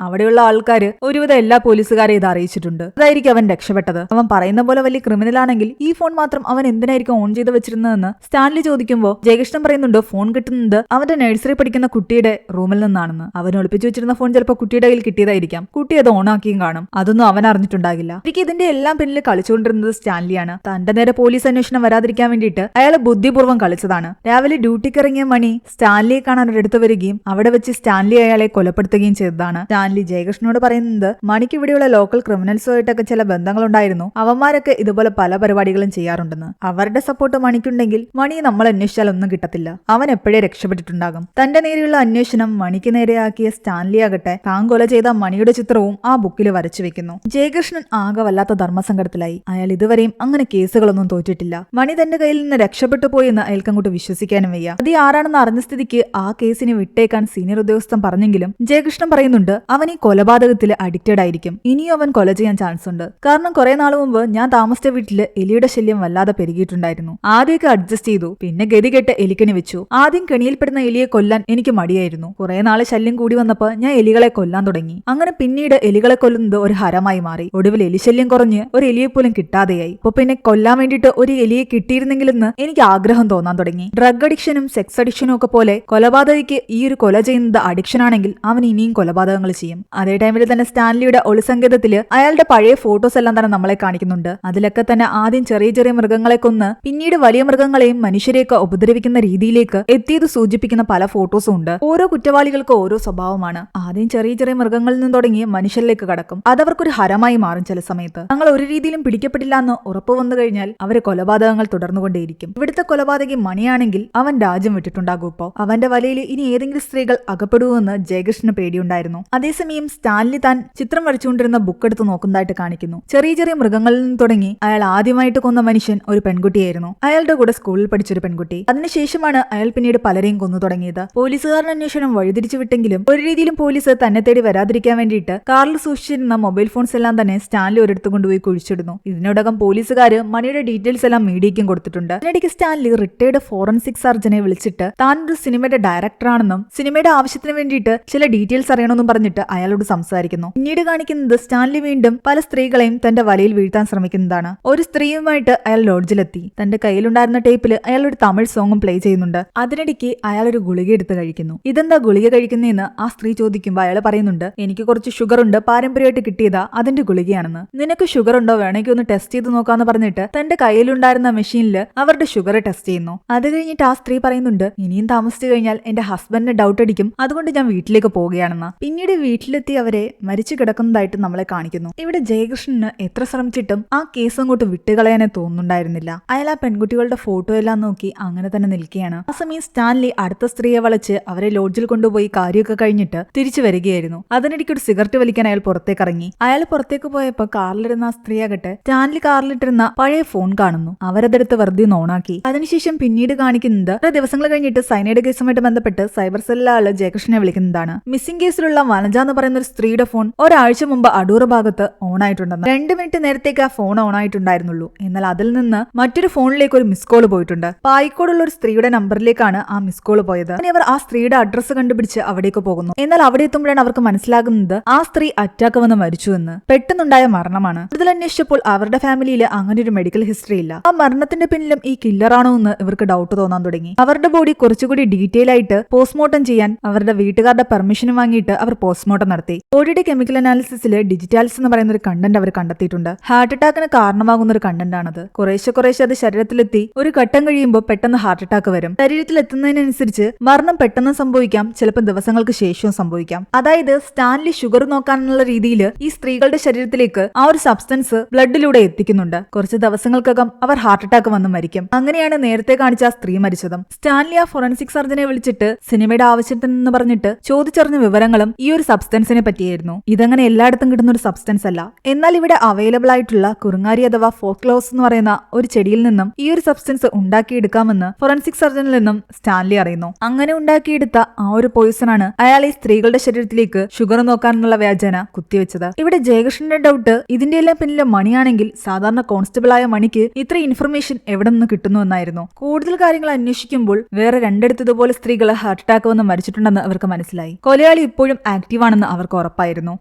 അവിടെയുള്ള ആൾക്കാര് ഒരുവിധം എല്ലാ പോലീസുകാരെ ഇത് അറിയിച്ചിട്ടുണ്ട്. അതായിരിക്കും അവൻ രക്ഷപ്പെട്ടത്. അവൻ പറയുന്ന പോലെ വലിയ ക്രിമിനൽ ആണെങ്കിൽ ഈ ഫോൺ മാത്രം അവൻ എന്തിനായിരിക്കും ഓൺ ചെയ്ത് വെച്ചിരുന്നതെന്ന് സ്റ്റാൻലി ചോദിക്കുമ്പോൾ ജയകൃഷ്ണൻ പറയുന്നുണ്ട്, ഫോൺ കിട്ടുന്നത് അവന്റെ നഴ്സറി പഠിക്കുന്ന കുട്ടിയുടെ റൂമിൽ നിന്നാണെന്ന്. അവൻ ഒളിപ്പിച്ചു വെച്ചിരുന്ന ഫോൺ ചിലപ്പോൾ കുട്ടിയുടെ കയ്യിൽ കിട്ടിയതായിരിക്കാം. കുട്ടി അത് ഓണാക്കിയും കാണും. അതൊന്നും അവൻ അറിഞ്ഞിട്ടുണ്ടാകില്ല. എനിക്ക് ഇതിന്റെ എല്ലാം പിന്നിൽ കളിച്ചുകൊണ്ടിരുന്നത് സ്റ്റാൻലിയാണ്. തന്റെ നേരെ പോലീസ് അന്വേഷണം വരാതിരിക്കാൻ വേണ്ടിയിട്ട് അയാൾ ബുദ്ധിപൂർവ്വം കളിച്ചതാണ്. രാവിലെ ഡ്യൂട്ടിക്ക് ഇറങ്ങിയ മണി സ്റ്റാൻലിയെ കാണാൻ ഒരിടത്ത് വരികയും അവിടെ വെച്ച് സ്റ്റാൻലി അയാളെ കൊലപ്പെടുത്തുകയും ചെയ്തതാണ്. സ്റ്റാൻലി ജയകൃഷ്ണനോട് പറയുന്നത്, മണിക്ക് ഇവിടെയുള്ള ലോക്കൽ ക്രിമിനൽസുമായിട്ടൊക്കെ ചില ബന്ധങ്ങളുണ്ടായിരുന്നു. അവന്മാരൊക്കെ ഇതുപോലെ പല പരിപാടികളും ചെയ്യാറുണ്ടെന്ന്. അവരുടെ സപ്പോർട്ട് മണിക്കുണ്ടെങ്കിൽ മണി നമ്മൾ അന്വേഷിച്ചാൽ ഒന്നും കിട്ടത്തില്ല. അവൻ എപ്പോഴേ രക്ഷപ്പെട്ടിട്ടുണ്ടാകും. തന്റെ നേരെയുള്ള അന്വേഷണം മണിക്ക് നേരെയാക്കിയ സ്റ്റാൻലി ആകട്ടെ താൻ കൊല ചെയ്ത മണിയുടെ ചിത്രവും ആ ബുക്കിൽ വരച്ചു വെക്കുന്നു. ജയകൃഷ്ണൻ ആകെ വല്ലാത്ത ധർമ്മസങ്കടത്തിലായി. അയാൾ ഇതുവരെയും അങ്ങനെ കേസുകളൊന്നും തോറ്റിട്ടില്ല. മണി തന്റെ കയ്യിൽ നിന്ന് രക്ഷപ്പെട്ടു പോയെന്ന് അയാൾക്കങ്ങോട്ട് വിശ്വസിക്കാനും വയ്യ. അത് ആരാണെന്ന് അറിഞ്ഞ സ്ഥിതിക്ക് ആ കേസിന് വിട്ടേക്കാൻ സീനിയർ ഉദ്യോഗസ്ഥൻ പറഞ്ഞെങ്കിലും ജയകൃഷ്ണൻ പറയുന്നുണ്ട്, അവൻ ഈ കൊലപാതകത്തിൽ അഡിക്റ്റഡ് ആയിരിക്കും. ഇനിയും അവൻ കൊല ചെയ്യാൻ ചാൻസ് ഉണ്ട്. കാരണം കുറെ നാൾ മുമ്പ് ഞാൻ താമസിച്ച വീട്ടില് എലിയുടെ ശല്യം വല്ലാതെ പെരുകിയിട്ടുണ്ടായിരുന്നു. ആദ്യമൊക്കെ അഡ്ജസ്റ്റ് ചെയ്തു, പിന്നെ ഗതികെട്ട് എലിക്കണി വെച്ചു. ആദ്യം കെണിയിൽപ്പെടുന്ന എലിയെ കൊല്ലാൻ എനിക്ക് മടിയായിരുന്നു. കുറെ നാള് ശല്യം കൂടി വന്നപ്പോ ഞാൻ എലികളെ കൊല്ലാൻ തുടങ്ങി. അങ്ങനെ പിന്നീട് എലികളെ കൊല്ലുന്നത് ഒരു ഹരമായി മാറി. ഒടുവിൽ എലിശല്യം കുറഞ്ഞ് ഒരു എലിയെ പോലും കിട്ടാതെയായി. അപ്പൊ പിന്നെ കൊല്ലാൻ വേണ്ടിയിട്ട് ഒരു എലിയെ കിട്ടിയിരുന്നെങ്കിലെന്ന് എനിക്ക് ആഗ്രഹം തോന്നാൻ തുടങ്ങി. ഡ്രഗ് അഡിക്ഷനും സെക്സ് അഡിക്ഷനും ഒക്കെ പോലെ കൊലപാതകയ്ക്ക് ഈ ഒരു കൊല ചെയ്യുന്നത് അഡിക്ഷൻ ആണെങ്കിൽ അവൻ ഇനിയും കൊലപാതകങ്ങൾ ചെയ്യും. അതേ ടൈമിൽ തന്നെ സ്റ്റാൻലിയുടെ ഒളിസങ്കേതത്തില് അയാളുടെ പഴയ ഫോട്ടോസ് എല്ലാം തന്നെ നമ്മളെ കാണിക്കുന്നുണ്ട്. അതിലൊക്കെ തന്നെ ആദ്യം ചെറിയ ചെറിയ മൃഗങ്ങളെ കൊന്ന് പിന്നീട് വലിയ മൃഗങ്ങളെയും മനുഷ്യരെയൊക്കെ ഉപദ്രവിക്കുന്ന രീതിയിലേക്ക് എത്തിയത് സൂചിപ്പിക്കുന്ന പല ഫോട്ടോസും ഉണ്ട്. ഓരോ കുറ്റവാളികൾക്ക് ഓരോ സ്വഭാവമാണ്. ആദ്യം ചെറിയ ചെറിയ മൃഗങ്ങളിൽ നിന്ന് തുടങ്ങി മനുഷ്യരിലേക്ക് കടക്കും. അതവർക്കൊരു ഹരമായി മാറും. ചില സമയത്ത് തങ്ങൾ ഒരു രീതിയിലും പിടിക്കപ്പെട്ടില്ല എന്ന് ഉറപ്പ് വന്നു കഴിഞ്ഞാൽ അവരെ കൊലപാതകങ്ങൾ തുടർന്നുകൊണ്ടേയിരിക്കും. ഇവിടുത്തെ കൊലപാതകി മണിയാണെങ്കിൽ അവൻ രാജ്യം വിട്ടിട്ടുണ്ടാകും. ഇപ്പോ അവന്റെ വലയിൽ ഇനി ഏതെങ്കിലും സ്ത്രീകൾ അകപ്പെടുവെന്ന് ജയകൃഷ്ണന് പേടിയുണ്ടായിരുന്നു. അതേസമയം സ്റ്റാൻലി താൻ ചിത്രം വരച്ചുകൊണ്ടിരുന്ന ബുക്ക് എടുത്ത് നോക്കുന്നതായിട്ട് കാണിക്കുന്നു. ചെറിയ ചെറിയ മൃഗങ്ങളിൽ നിന്ന് തുടങ്ങി അയാൾ ആദ്യമായിട്ട് കൊന്ന മനുഷ്യൻ ഒരു പെൺകുട്ടിയായിരുന്നു. അയാളുടെ കൂടെ സ്കൂളിൽ പഠിച്ചൊരു പെൺകുട്ടി. അതിനുശേഷമാണ് അയാൾ പിന്നീട് പലരെയും കൊന്നു തുടങ്ങിയത്. പോലീസുകാരുടെ അന്വേഷണം വഴിതിരിച്ചു വിട്ടെങ്കിലും ഒരു രീതിയിലും പോലീസ് തന്നെ തേടി വരാതിരിക്കാൻ വേണ്ടിയിട്ട് കാറിൽ സൂക്ഷിച്ചിരുന്ന മൊബൈൽ ഫോൺസ് എല്ലാം തന്നെ സ്റ്റാൻലി ഒരിടത്ത് കൊണ്ടുപോയി കുഴിച്ചിടുന്നു. ഇതിനോടകം പോലീസുകാർ മണിയുടെ ഡീറ്റെയിൽസ് എല്ലാം മീഡിയയ്ക്കും കൊടുത്തിട്ടുണ്ട്. ഇതിനിടയ്ക്ക് സ്റ്റാൻലി റിട്ടയർഡ് ഫോറൻസിക് സർജനെ വിളിച്ചിട്ട് താൻ ഒരു സിനിമയുടെ ഡയറക്ടറാണെന്നും സിനിമയുടെ ആവശ്യത്തിന് വേണ്ടിയിട്ട് ചില ഡീറ്റെയിൽസ് അറിയണമെന്നും പറഞ്ഞിട്ട് അയാളോട് സംസാരിക്കുന്നു. പിന്നീട് കാണിക്കുന്നത് സ്റ്റാൻലി വീണ്ടും പല സ്ത്രീകളെയും തന്റെ വലയിൽ വീഴ്ത്താൻ ശ്രമിക്കുന്നതാണ്. ഒരു സ്ത്രീയുമായിട്ട് അയാൾ ലോഡ്ജിലെത്തി. തന്റെ കയ്യിലുണ്ടായിരുന്ന ടേപ്പിൽ അയാൾ ഒരു തമിഴ് സോങ്ങും പ്ലേ ചെയ്യുന്നുണ്ട്. അതിനിടയ്ക്ക് അയാൾ ഒരു ഗുളിക എടുത്ത് കഴിക്കുന്നു. ഇതെന്താ ഗുളിക കഴിക്കുന്നതെന്ന് ആ സ്ത്രീ ചോദിക്കുമ്പോൾ അയാൾ പറയുന്നുണ്ട്, എനിക്ക് കുറച്ച് ഷുഗർ ഉണ്ട്, പാരമ്പര്യമായിട്ട് കിട്ടിയതാ, അതിന്റെ ഗുളികയാണെന്ന്. നിനക്ക് ഷുഗർ ഉണ്ടോ, വേണമെങ്കിൽ ഒന്ന് ടെസ്റ്റ് ചെയ്ത് നോക്കാന്ന് പറഞ്ഞിട്ട് തന്റെ കയ്യിലുണ്ടായിരുന്ന മെഷീനിൽ അവരുടെ ഷുഗർ ടെസ്റ്റ് ചെയ്യുന്നു. അത് കഴിഞ്ഞിട്ട് ആ സ്ത്രീ പറയുന്നുണ്ട്, ഇനിയും താമസിച്ചു കഴിഞ്ഞാൽ എന്റെ ഹസ്ബൻഡിന് ഡൗട്ട് അടിക്കും, അതുകൊണ്ട് ഞാൻ വീട്ടിലേക്ക് പോവുകയാണെന്ന്. പിന്നീട് വീട്ടിലെത്തി അവരെ മരിച്ചു കിടക്കുന്നതായിട്ട് നമ്മളെ കാണിക്കുന്നു. ഇവിടെ ജയകൃഷ്ണന് എത്ര ശ്രമിച്ചിട്ടും ആ കേസ് അങ്ങോട്ട് വിട്ടുകളയാനേ തോന്നുന്നുണ്ടായിരുന്നില്ല. അയാൾ ആ പെൺകുട്ടികളുടെ ഫോട്ടോ എല്ലാം നോക്കി അങ്ങനെ തന്നെ നിൽക്കുകയാണ്. ആ സമയം സ്റ്റാൻലി അടുത്ത സ്ത്രീയെ വളച്ച് അവരെ ലോഡ്ജിൽ കൊണ്ടുപോയി കാര്യമൊക്കെ കഴിഞ്ഞിട്ട് തിരിച്ചു വരികയായിരുന്നു. അതിനിടയ്ക്ക് ഒരു സിഗരറ്റ് വലിക്കാൻ അയാൾ പുറത്തേക്ക് ഇറങ്ങി. അയാൾ പുറത്തേക്ക് പോയപ്പോ കാറിലിരുന്ന ആ സ്ത്രീയാകട്ടെ സ്റ്റാൻലി കാറിലിട്ടിരുന്ന പഴയ ഫോൺ കാണുന്നു. അവരതെടുത്ത് വെറുതെ ഓണാക്കി. അതിനുശേഷം പിന്നീട് കാണിക്കുന്നത് ദിവസങ്ങൾ കഴിഞ്ഞിട്ട് സൈനൈഡ് കേസുമായിട്ട് ബന്ധപ്പെട്ട് സൈബർ സെല്ലിലെ ആള് ജയകൃഷ്ണനെ വിളിക്കുന്നതാണ്. മിസ്സിംഗ് കേസിലുള്ള വനജ എന്ന് പറയുന്ന ഒരു സ്ത്രീയുടെ ഫോൺ ഒരാഴ്ച മുമ്പ് അടൂർ ഭാഗത്ത് ഓൺ ആയിട്ടുണ്ടെന്ന്. 2 മിനിറ്റ് നേരത്തേക്ക് ആ ഫോൺ ഓൺ ആയിട്ടുണ്ടായിരുന്നുള്ളൂ. എന്നാൽ അതിൽ നിന്ന് മറ്റൊരു ഫോണിലേക്ക് ഒരു മിസ് കോൾ പോയിട്ടുണ്ട്. പായിക്കോടുള്ള ഒരു സ്ത്രീയുടെ നമ്പറിലേക്കാണ് ആ മിസ് കോൾ പോയത്. അവർ ആ സ്ത്രീയുടെ അഡ്രസ്സ് കണ്ടുപിടിച്ച് അവിടേക്ക് പോകുന്നു. എന്നാൽ അവിടെ എത്തുമ്പോഴാണ് അവർക്ക് മനസ്സിലാകുന്നത് ആ സ്ത്രീ അറ്റാക്ക് വന്ന് മരിച്ചു എന്ന്. പെട്ടെന്നുണ്ടായ മരണമാണ്. കൂടുതൽ അന്വേഷിച്ചപ്പോൾ അവരുടെ ഫാമിലിയിൽ അങ്ങനെ ഒരു മെഡിക്കൽ ഹിസ്റ്ററി ഇല്ല. ആ മരണത്തിന്റെ പിന്നിലും ഈ കില്ലറാണോ എന്ന് ഇവർക്ക് ഡൗട്ട് തോന്നാൻ തുടങ്ങി. അവരുടെ ബോഡി കുറച്ചുകൂടി ഡീറ്റെയിൽ ആയിട്ട് പോസ്റ്റ്മോർട്ടം ചെയ്യാൻ അവരുടെ വീട്ടുകാരുടെ പെർമിഷൻ വാങ്ങിയിട്ട് അവർ പോസ്റ്റ്മോർട്ടം നടത്തി. ബോഡിയുടെ കെമിക്കൽ അനാലിസിസിൽ ഡിജിറ്റാൽസ് എന്ന് പറയുന്ന ഒരു കണ്ടന്റ് അവർ കണ്ടെത്തിയിട്ടുണ്ട്. ഹാർട്ട് അറ്റാക്കിന് കാരണമാകുന്ന ഒരു കണ്ടന്റ് ആണത്. കുറേശ്ശെ അത് ശരീരത്തിലെത്തി ഒരു ഘട്ടം കഴിയുമ്പോൾ പെട്ടെന്ന് ഹാർട്ട് അറ്റാക്ക് വരും. ശരീരത്തിൽ എത്തുന്നതിനനുസരിച്ച് മരണം പെട്ടെന്ന് സംഭവിക്കാം, ചിലപ്പോൾ ദിവസങ്ങൾക്ക് ശേഷവും സംഭവിക്കാം. അതായത് സ്റ്റാൻലി ഷുഗർ നോക്കാനുള്ള രീതിയിൽ ഈ സ്ത്രീകളുടെ ശരീരത്തിലേക്ക് ആ ഒരു സബ്സ്റ്റൻസ് ബ്ലഡിലൂടെ എത്തിക്കുന്നുണ്ട്. കുറച്ച് ദിവസങ്ങൾക്കകം അവർ ഹാർട്ട് അറ്റാക്ക് വന്ന് മരിക്കും. അങ്ങനെയാണ് നേരത്തെ കാണിച്ച ആ സ്ത്രീ മരിച്ചതും. സ്റ്റാൻലി ആ ഫോറൻസിക് സർജനെ വിളിച്ചിട്ട് സിനിമയുടെ ആവശ്യത്തിനെന്ന് പറഞ്ഞിട്ട് ചോദിച്ചറിഞ്ഞ വിവരങ്ങളും ഈ ഒരു സബ്സ്റ്റൻസിനെ പറ്റിയായിരുന്നു. ഇതങ്ങനെ എല്ലായിടത്തും കിട്ടുന്ന ഒരു സബ്സ്റ്റൻസ് അല്ല. എന്നാൽ ഇവിടെ അവൈലബിൾ ആയിട്ടുള്ള കുറുങ്ങാരി അഥവാ ഫോക്ലോസ് എന്ന് പറയുന്ന ഒരു ചെടിയിൽ നിന്നും ഈ ഒരു സബ്സ്റ്റൻസ് ഉണ്ടാക്കിയെടുക്കാമെന്ന് ഫോറൻസിക് സർജനിൽ നിന്നും സ്റ്റാൻലി അറിയുന്നു. അങ്ങനെ ഉണ്ടാക്കിയെടുത്ത ആ ഒരു പോയിസൺ ആണ് അയാൾ ഈ സ്ത്രീകളുടെ ശരീരത്തിലേക്ക് ഷുഗർ നോക്കാനുള്ള വ്യാജേന കുത്തിവെച്ചത്. ഇവിടെ ജയകൃഷ്ണന്റെ ഡൗട്ട് ഇതിന്റെ എല്ലാം പിന്നിലെ മണിയാണെങ്കിൽ സാധാരണ കോൺസ്റ്റബിൾ ആയ മണിക്ക് ഇത്ര ഇൻഫർമേഷൻ എവിടെ നിന്ന് കിട്ടുന്നു എന്നായിരുന്നു. കൂടുതൽ കാര്യങ്ങൾ അന്വേഷിക്കുമ്പോൾ വേറെ 2 ഇതുപോലെ സ്ത്രീകൾ ഹാർട്ട് അറ്റാക്ക് വന്ന് മരിച്ചിട്ടുണ്ടെന്ന് അവർക്ക് മനസ്സിലായി. കൊലയാളി ഇപ്പോഴും ആക്റ്റീവ് ആണെന്ന് അവർക്ക് ഉറപ്പായിരുന്നു.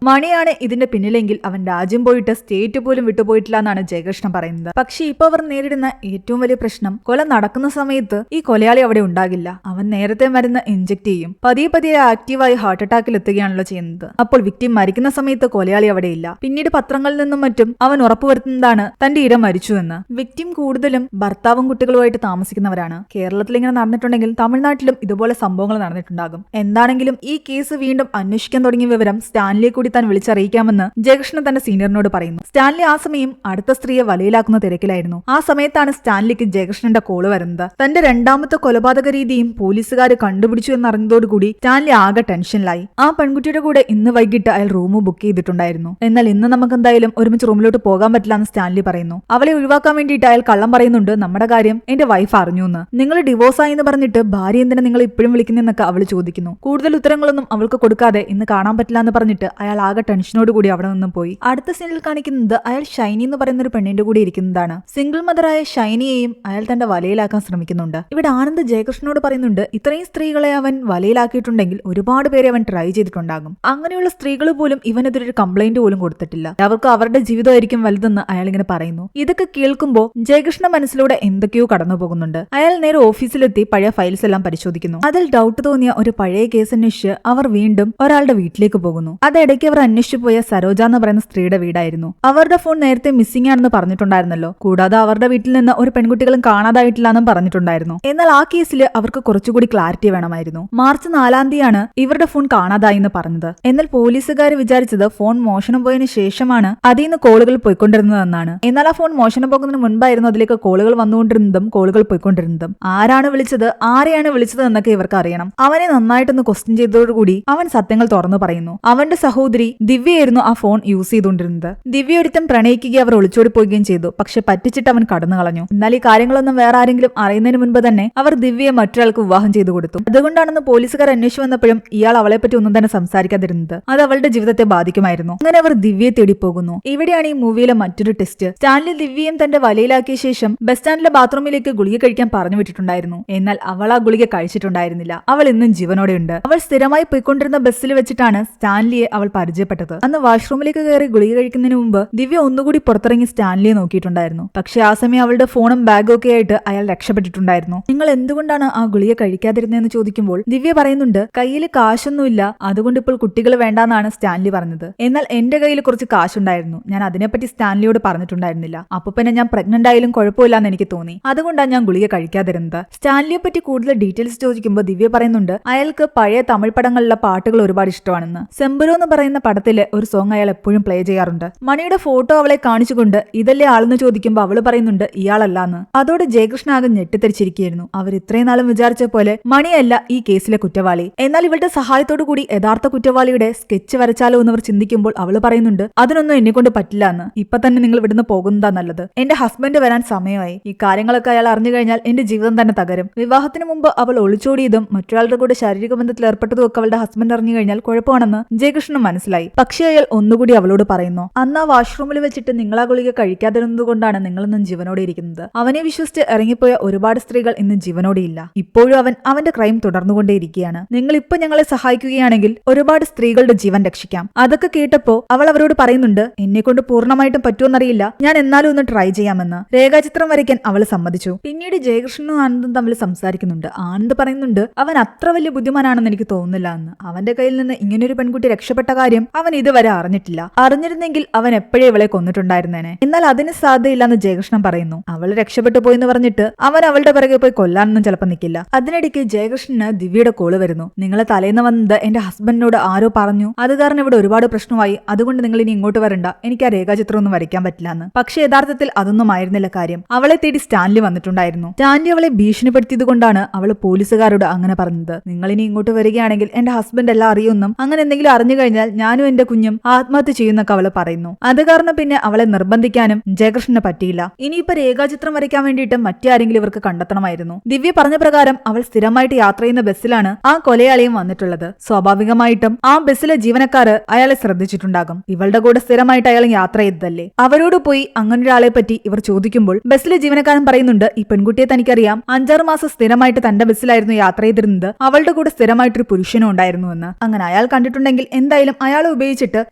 മണിയാണ് ഇതിന്റെ പിന്നിലെങ്കിൽ അവൻ രാജ്യം പോയിട്ട് സ്റ്റേറ്റ് പോലും വിട്ടുപോയിട്ടില്ല എന്നാണ് ജയകൃഷ്ണൻ പറയുന്നത്. പക്ഷേ ഇപ്പൊ അവർ നേരിടുന്ന ഏറ്റവും വലിയ പ്രശ്നം, കൊല നടക്കുന്ന സമയത്ത് ഈ കൊലയാളി അവിടെ ഉണ്ടാകില്ല. അവൻ നേരത്തെ മരുന്ന് ഇഞ്ചെക്ട് ചെയ്യും. പതിയെ പതിയെ ആക്റ്റീവായി ഹാർട്ട് അറ്റാക്കിൽ എത്തുകയാണല്ലോ ചെയ്യുന്നത്. അപ്പോൾ വിക്ടിം മരിക്കുന്ന സമയത്ത് കൊലയാളി അവിടെയില്ല. പിന്നീട് പത്രങ്ങളിൽ നിന്നും മറ്റും അവൻ ഉറപ്പുവരുത്തുന്നതാണ് തന്റെ ഇര മരിച്ചു എന്ന്. വിക്ടിം കൂടുതലും ഭർത്താവും കുട്ടികളുമായിട്ട് താമസിക്കുന്നവരാണ്. കേരളത്തിൽ ഇങ്ങനെ നടന്നിട്ടുണ്ടെങ്കിൽ തമിഴ്നാട്ടിലും ഇതുപോലെ സംഭവങ്ങൾ നടന്നിട്ടുണ്ടാകും. എന്താണെങ്കിലും ഈ കേസ് വീണ്ടും അന്വേഷിക്കാൻ തുടങ്ങിയ വിവരം സ്റ്റാൻലിയെ കൂടി താൻ വിളിച്ചറിയിക്കാമെന്ന് ജയകൃഷ്ണൻ തന്റെ സീനിയറിനോട് പറയുന്നു. സ്റ്റാൻലി ആ സമയം അടുത്ത സ്ത്രീയെ വലയിലാക്കുന്ന തിരക്കിലായിരുന്നു. ആ സമയത്താണ് സ്റ്റാൻലിക്ക് ജയകൃഷ്ണന്റെ കോള് വരുന്നത്. തന്റെ രണ്ടാമത്തെ കൊലപാതക രീതിയും പോലീസുകാർ കണ്ടുപിടിച്ചു എന്നറിഞ്ഞതോടുകൂടി സ്റ്റാൻലി ആകെ ടെൻഷനിലായി. ആ പെൺകുട്ടിയുടെ കൂടെ ഇന്ന് വൈകിട്ട് അയാൾ റൂം ബുക്ക് ചെയ്തിട്ടുണ്ടായിരുന്നു. എന്നാൽ ഇന്ന് നമുക്ക് എന്തായാലും ഒരുമിച്ച് റൂമിലോട്ട് പോകാൻ പറ്റില്ല എന്ന് സ്റ്റാൻലി പറയുന്നു. അവളെ ഒഴിവാക്കാൻ വേണ്ടിയിട്ട് അയാൾ കള്ളം പറയുന്നുണ്ട്, നമ്മുടെ കാര്യം എന്റെ വൈഫ് അറിഞ്ഞു എന്ന്. നിങ്ങൾ ഡിവോഴ്സ് ആയി എന്ന് പറഞ്ഞിട്ട് ഭാര്യ എന്തിനാ നിങ്ങൾ ഇപ്പോഴും വിളിക്കുന്നതെന്നൊക്കെ അവൾ ചോദിക്കുന്നു. കൂടുതൽ ഉത്തരങ്ങളൊന്നും അവൾക്ക് കൊടുക്കാതെ ഇന്ന് കാണാൻ പറ്റില്ല എന്ന് പറഞ്ഞിട്ട് അയാൾ ആകെ ടെൻഷനോട് കൂടി അവിടെ നിന്നും പോയി. അടുത്ത സീനിൽ കാണിക്കുന്നത് അയാൾ ഷൈനി എന്ന് പറയുന്ന ഒരു പെണ്ണിന്റെ കൂടെ ഇരിക്കുന്നതാണ്. സിംഗിൾ മദറായ ഷൈനിയെയും അയാൾ തന്റെ വലയിലാക്കാൻ ശ്രമിക്കുന്നുണ്ട്. ഇവിടെ ആനന്ദ് ജയകൃഷ്ണനോട് പറയുന്നുണ്ട്, ഇത്രയും സ്ത്രീകളെ അവൻ വലയിലാക്കിയിട്ടുണ്ടെങ്കിൽ ഒരുപാട് പേരെ അവൻ ട്രൈ ചെയ്തിട്ടുണ്ടാകും. അങ്ങനെയുള്ള സ്ത്രീകൾ പോലും ഇവനെതിരൊരു കംപ്ലൈന്റ് പോലും കൊടുത്തിട്ടില്ല. അവർക്ക് അവരുടെ ജീവിതമായിരിക്കും വലുതെന്ന് അയാൾ ഇങ്ങനെ പറയുന്നു. ഇതൊക്കെ കേൾക്കുമ്പോൾ ജയകൃഷ്ണ മനസ്സിലൂടെ എന്തൊക്കെയോ കടന്നു പോകുന്നുണ്ട്. അയാൾ നേരെ ഓഫീസിലെത്തി പഴയ ഫയൽസ് എല്ലാം പരിശോധിക്കുന്നു. അതിൽ ഡൗട്ട് തോന്നിയ ഒരു പഴയ കേസ് അന്വേഷിച്ച് അവർ വീണ്ടും ഒരാളുടെ വീട്ടിലേക്ക് പോകുന്നു. അതിടയ്ക്ക് അവർ അന്വേഷിച്ചു പോയ സരോജ എന്ന് പറയുന്ന സ്ത്രീയുടെ വീടായിരുന്നു. അവരുടെ ഫോൺ നേരത്തെ മിസ്സിംഗ് ആണെന്ന് പറഞ്ഞിട്ടുണ്ടായിരുന്നല്ലോ. കൂടാതെ അവരുടെ വീട്ടിൽ നിന്ന് ഒരു പെൺകുട്ടികളും കാണാതായിട്ടില്ല എന്നും പറഞ്ഞിട്ടുണ്ടായിരുന്നു. എന്നാൽ ആ കേസിൽ അവർക്ക് കുറച്ചുകൂടി ക്ലാരിറ്റി വേണമായിരുന്നു. മാർച്ച് 4-ാം തീയതിയാണ് ഇവരുടെ ഫോൺ കാണാതായി എന്ന് പറഞ്ഞത്. എന്നാൽ പോലീസുകാർ വിചാരിച്ചത് ഫോൺ മോഷണം പോയതിനു ശേഷമാണ് അതിൽ നിന്ന് കോളുകൾ പോയിക്കൊണ്ടിരുന്നതെന്നാണ്. എന്നാൽ ആ ഫോൺ മോഷണം പോകുന്നതിന് മുൻപായിരുന്നു അതിലേക്ക് കോളുകൾ വന്നുകൊണ്ടിരുന്നതും കോളുകൾ പോയിക്കൊണ്ടിരുന്നതും. ആരാണ് വിളിച്ചത്, ആരെയാണ് വിളിച്ചത് എന്നൊക്കെ ഇവർക്ക് അറിയണം. അവനെ നന്നായിട്ടൊന്ന് ക്വസ്റ്റ്യൻ ചെയ്തതോടുകൂടി അവൻ സത്യങ്ങൾ തുറന്നു പറയുന്നു. അവന്റെ സഹോദരി ദിവ്യയായിരുന്നു ആ ഫോൺ യൂസ് ചെയ്തുകൊണ്ടിരുന്നത്. ദിവ്യ ഒരുത്തം പ്രണയിക്കുകയും അവർ ഒളിച്ചോടി പോവുകയും ചെയ്തു. പക്ഷെ പറ്റിച്ചിട്ട് അവൻ കടന്നു കളഞ്ഞു. എന്നാൽ ഈ കാര്യങ്ങളൊന്നും വേറെ ആരെങ്കിലും അറിയുന്നതിന് മുൻപ് തന്നെ അവർ ദിവ്യയെ മറ്റൊരാൾക്ക് വിവാഹം ചെയ്തു കൊടുത്തു. അതുകൊണ്ടാണെന്ന് പോലീസുകാർ അന്വേഷിച്ചു വന്നപ്പോഴും ഇയാൾ അവളെപ്പറ്റി ഒന്നും തന്നെ സംസാരിക്കാതിരുന്നത്. അത് അവളുടെ ജീവിതത്തെ ബാധിക്കുമായിരുന്നു. അങ്ങനെ അവർ ദിവ്യയെ തേടി പോകുന്നു. ഇവിടെയാണ് ഈ മൂവിയിലെ മറ്റൊരു ടെസ്റ്റ്. സ്റ്റാൻലി ദിവ്യയും തന്റെ വലയിലാക്കിയ ശേഷം ബസ് സ്റ്റാൻഡിലെ ബാത്റൂമിലേക്ക് ഗുളിക കഴിക്കാൻ പറഞ്ഞു വിട്ടിട്ടുണ്ടായിരുന്നു. എന്നാൽ അവൾ ആ ഗുളിക കഴിച്ചിട്ടുണ്ടായിരുന്നില്ല. അവൾ ഇന്നും ജീവനോടെയുണ്ട്. അവൾ സ്ഥിരമായി പോയിക്കൊണ്ടിരുന്ന ബസ്സിൽ വെച്ചിട്ടാണ് സ്റ്റാൻലിയെ അവൾ പരിചയപ്പെട്ടത്. അന്ന് വാഷ്റൂമിലേക്ക് കയറി ഗുളിക കഴിക്കുന്നതിന് മുമ്പ് ദിവ്യ ഒന്നുകൂടി പുറത്തിറങ്ങി സ്റ്റാൻലിയെ നോക്കിയിട്ടുണ്ടായിരുന്നു. പക്ഷെ ആ സമയം അവളുടെ ഫോണും ബാഗും ഒക്കെ ആയിട്ട് അയാൾ രക്ഷപ്പെട്ടിട്ടുണ്ടായിരുന്നു. നിങ്ങൾ എന്തുകൊണ്ടാണ് ആ ഗുളിക കഴിക്കാതിരുന്നതെന്ന് ചോദിക്കുമ്പോൾ ദിവ്യ പറയുന്നുണ്ട്, കയ്യിൽ കാശൊന്നുമില്ല, അതുകൊണ്ട് ഇപ്പോൾ കുട്ടികൾ വേണ്ടാന്നാണ് സ്റ്റാൻലി പറഞ്ഞത്. എന്നാൽ എന്റെ കയ്യിൽ കുറച്ച് കാശുണ്ടായിരുന്നു, ഞാൻ അതിനെപ്പറ്റി സ്റ്റാൻലിയോട് പറഞ്ഞിട്ടുണ്ടായിരുന്നില്ല. അപ്പൊ പിന്നെ ഞാൻ പ്രഗ്നന്റ് ആയാലും കുഴപ്പമില്ലാന്ന് എനിക്ക് തോന്നി, അതുകൊണ്ടാണ് ഞാൻ ഗുളിക കഴിക്കാതിരുന്നത്. സ്റ്റാൻലിയെ പറ്റി കൂടുതൽ ഡീറ്റെയിൽസ് ചോദിക്കുമ്പോൾ ദിവ്യ പറയുന്നുണ്ട് അയാൾക്ക് പഴയ തമിഴ് പടങ്ങളിലെ പാട്ടുകൾ ഒരുപാട് ഇഷ്ടമാണെന്ന്. സെമ്പുരു എന്ന് പറയുന്ന പടത്തിലെ ഒരു സോങ് അയാൾ എപ്പോഴും പ്ലേ ചെയ്യാറുണ്ട്. മണിയുടെ ഫോട്ടോ അവളെ കാണിച്ചുകൊണ്ട് ഇതല്ലേ ആളെന്ന് ചോദിക്കുമ്പോൾ അവള് പറയുന്നുണ്ട് ഇയാളല്ലാന്ന്. അതോടെ ജയകൃഷ്ണ ആകെ ഞെട്ടിത്തെരിച്ചിരിക്കുകയായിരുന്നു. അവർ ഇത്രയും നാളും വിചാരിച്ച പോലെ മണിയല്ല ഈ കേസിലെ കുറ്റവാളി. എന്നാൽ ഇവളുടെ സഹായത്തോടു കൂടി യഥാർത്ഥ കുറ്റവാളിയുടെ സ്കെച്ച് വരച്ചാലോ എന്നവർ ചിന്തിക്കുമ്പോൾ അവള് പറയുന്നുണ്ട് അതിനൊന്നും എന്നെ കൊണ്ട് പറ്റില്ല എന്ന്. ഇപ്പൊ തന്നെ നിങ്ങൾ ഇവിടുന്ന് പോകുന്നതാ നല്ലത്. എന്റെ ഹസ്ബൻഡ് വരാൻ സമയമായി. ഈ കാര്യങ്ങളൊക്കെ അയാൾ അറിഞ്ഞു കഴിഞ്ഞാൽ എന്റെ ജീവിതം തന്നെ തകരും. വിവാഹത്തിന് മുമ്പ് അവൾ ഒളിച്ചോടിയതും മറ്റൊരാളുടെ കൂടെ ശാരീരിക ബന്ധത്തിൽ ഏർപ്പെട്ടതും ഒക്കെ അവളുടെ ഹസ്ബൻഡ് അറിഞ്ഞു കഴിഞ്ഞാൽ കുഴപ്പമാണെന്ന് ജയകൃഷ്ണൻ മനസ്സിലായി. പക്ഷേ അയാൾ ഒന്നുകൂടി അവളോട് പറയുന്നു, അന്ന് ആ വാഷ്റൂമിൽ വെച്ചിട്ട് നിങ്ങൾ ആ ഗുളിക കഴിക്കാതിരുന്നത് കൊണ്ടാണ് നിങ്ങളിന്നും ജീവനോടെ ഇരിക്കുന്നത്. അവനെ വിശ്വസിച്ച് ഇറങ്ങിപ്പോയ ഒരുപാട് സ്ത്രീകൾ ഇന്ന് ജീവനോടെയില്ല. ഇപ്പോഴും അവൻ അവന്റെ ക്രൈം തുടർന്നുകൊണ്ടേയിരിക്കുകയാണ്. നിങ്ങൾ ഇപ്പൊ ഞങ്ങളെ സഹായിക്കുകയാണെങ്കിൽ ഒരുപാട് സ്ത്രീകളുടെ ജീവൻ രക്ഷിക്കാം. അതൊക്കെ കേട്ടപ്പോ അവൾ അവരോട് പറയുന്നുണ്ട്, എന്നെ കൊണ്ട് പൂർണ്ണമായിട്ടും പറ്റുമെന്നറിയില്ല, ഞാൻ എന്നാലും ഒന്ന് ട്രൈ ചെയ്യാമെന്ന്. രേഖാചിത്രം വരയ്ക്കാൻ അവൾ സമ്മതിച്ചു. പിന്നീട് ജയകൃഷ്ണനും ആനന്ദും തമ്മിൽ സംസാരിക്കുന്നുണ്ട്. ആനന്ദ് പറയുന്നുണ്ട് അവൻ അത്ര വലിയ ബുദ്ധിമാനാണെന്ന് എനിക്ക് തോന്നുന്നില്ല എന്ന്. അവന്റെ കയ്യിൽ നിന്ന് ഇങ്ങനൊരു പെൺകുട്ടി രക്ഷപ്പെട്ട കാര്യം അവൻ ഇതുവരെ അറിഞ്ഞിട്ടില്ല. അറിഞ്ഞിരുന്നെങ്കിൽ അവൻ എപ്പോഴേ ഇവളെ കൊന്നിട്ടുണ്ടായിരുന്നേനെ. എന്നാൽ അതിന് സാധ്യതയില്ലെന്ന് ജയകൃഷ്ണൻ പറയുന്നു. അവൾ രക്ഷപ്പെട്ടു പോയെന്ന് പറഞ്ഞിട്ട് അവൻ അവളുടെ പിറകെ പോയി കൊല്ലാനൊന്നും ചിലപ്പോൾ നിൽക്കില്ല. അതിനിടയ്ക്ക് ജയകൃഷ്ണന് ദിവ്യയുടെ കോള് വരുന്നു. നിങ്ങളെ തലേന്ന് വന്നത് എന്റെ ഹസ്ബൻഡിനോട് ആരോ പറഞ്ഞു, അത് കാരണം ഇവിടെ ഒരുപാട് പ്രശ്നമായി, അതുകൊണ്ട് നിങ്ങൾ ഇനി ഇങ്ങോട്ട് വരണ്ട, എനിക്ക് ആ രേഖാചിത്രം ഒന്നും വരയ്ക്കാൻ പറ്റില്ല എന്ന്. പക്ഷെ യഥാർത്ഥത്തിൽ അതൊന്നും ആയിരുന്നില്ല കാര്യം. അവളെ തേടി സ്റ്റാൻലി വന്നിട്ടുണ്ടായിരുന്നു. സ്റ്റാൻലി അവളെ ഭീഷണിപ്പെടുത്തിയത് കൊണ്ടാണ് അവൾ പോലീസുകാരോട് അങ്ങനെ പറഞ്ഞത്. നിങ്ങൾ ഇനി ഇങ്ങോട്ട് വരികയാണെങ്കിൽ എന്റെ ഹസ്ബൻഡ് എല്ലാം അറിയുമെന്നും അങ്ങനെ എന്തെങ്കിലും അറിഞ്ഞു കഴിഞ്ഞാൽ ഞാനും എന്റെ കുഞ്ഞും ആത്മഹത്യ ചെയ്യുന്നൊക്കെ അവള് പറയുന്നു. അത് കാരണം പിന്നെ അവളെ നിർബന്ധിക്കാനും ജയകൃഷ്ണന് പറ്റിയില്ല. ഇനിയിപ്പോ രേഖാചിത്രം വരയ്ക്കാൻ വേണ്ടിയിട്ട് മറ്റാരെങ്കിലും ഇവർക്ക് കണ്ടെത്തണമായിരുന്നു. ദിവ്യ പറഞ്ഞ പ്രകാരം അവൾ സ്ഥിരമായിട്ട് യാത്ര ചെയ്യുന്ന ബസ്സിലാണ് ആ കൊലയാളിയും വന്നിട്ടുള്ളത്. സ്വാഭാവികമായിട്ടും ആ ബസ്സിലെ ജീവനക്കാര് അയാളെ ശ്രദ്ധിച്ചിട്ടുണ്ടാകും. ഇവളുടെ കൂടെ സ്ഥിരമായിട്ട് അയാൾ യാത്ര ചെയ്തതല്ലേ. അവരോട് പോയി അങ്ങനൊരാളെ പറ്റി ഇവർ ചോദിക്കുമ്പോൾ ബസ്സിലെ ജീവനക്കാരൻ പറയുന്നുണ്ട്, ഈ പെൺകുട്ടിയെ തനിക്കറിയാം, 5-6 മാസം സ്ഥിരമായിട്ട് തന്റെ ബസ്സിലായിരുന്നു യാത്ര ചെയ്തിരുന്നത്. അവളുടെ കൂടെ സ്ഥിരമായിട്ടൊരു പുരുഷനും ഉണ്ടായിരുന്നുവെന്ന്. അങ്ങനെ അയാൾ കണ്ടിട്ടുണ്ടെങ്കിൽ എന്തായാലും അയാളെ ഉപയോഗിച്ചിട്ട്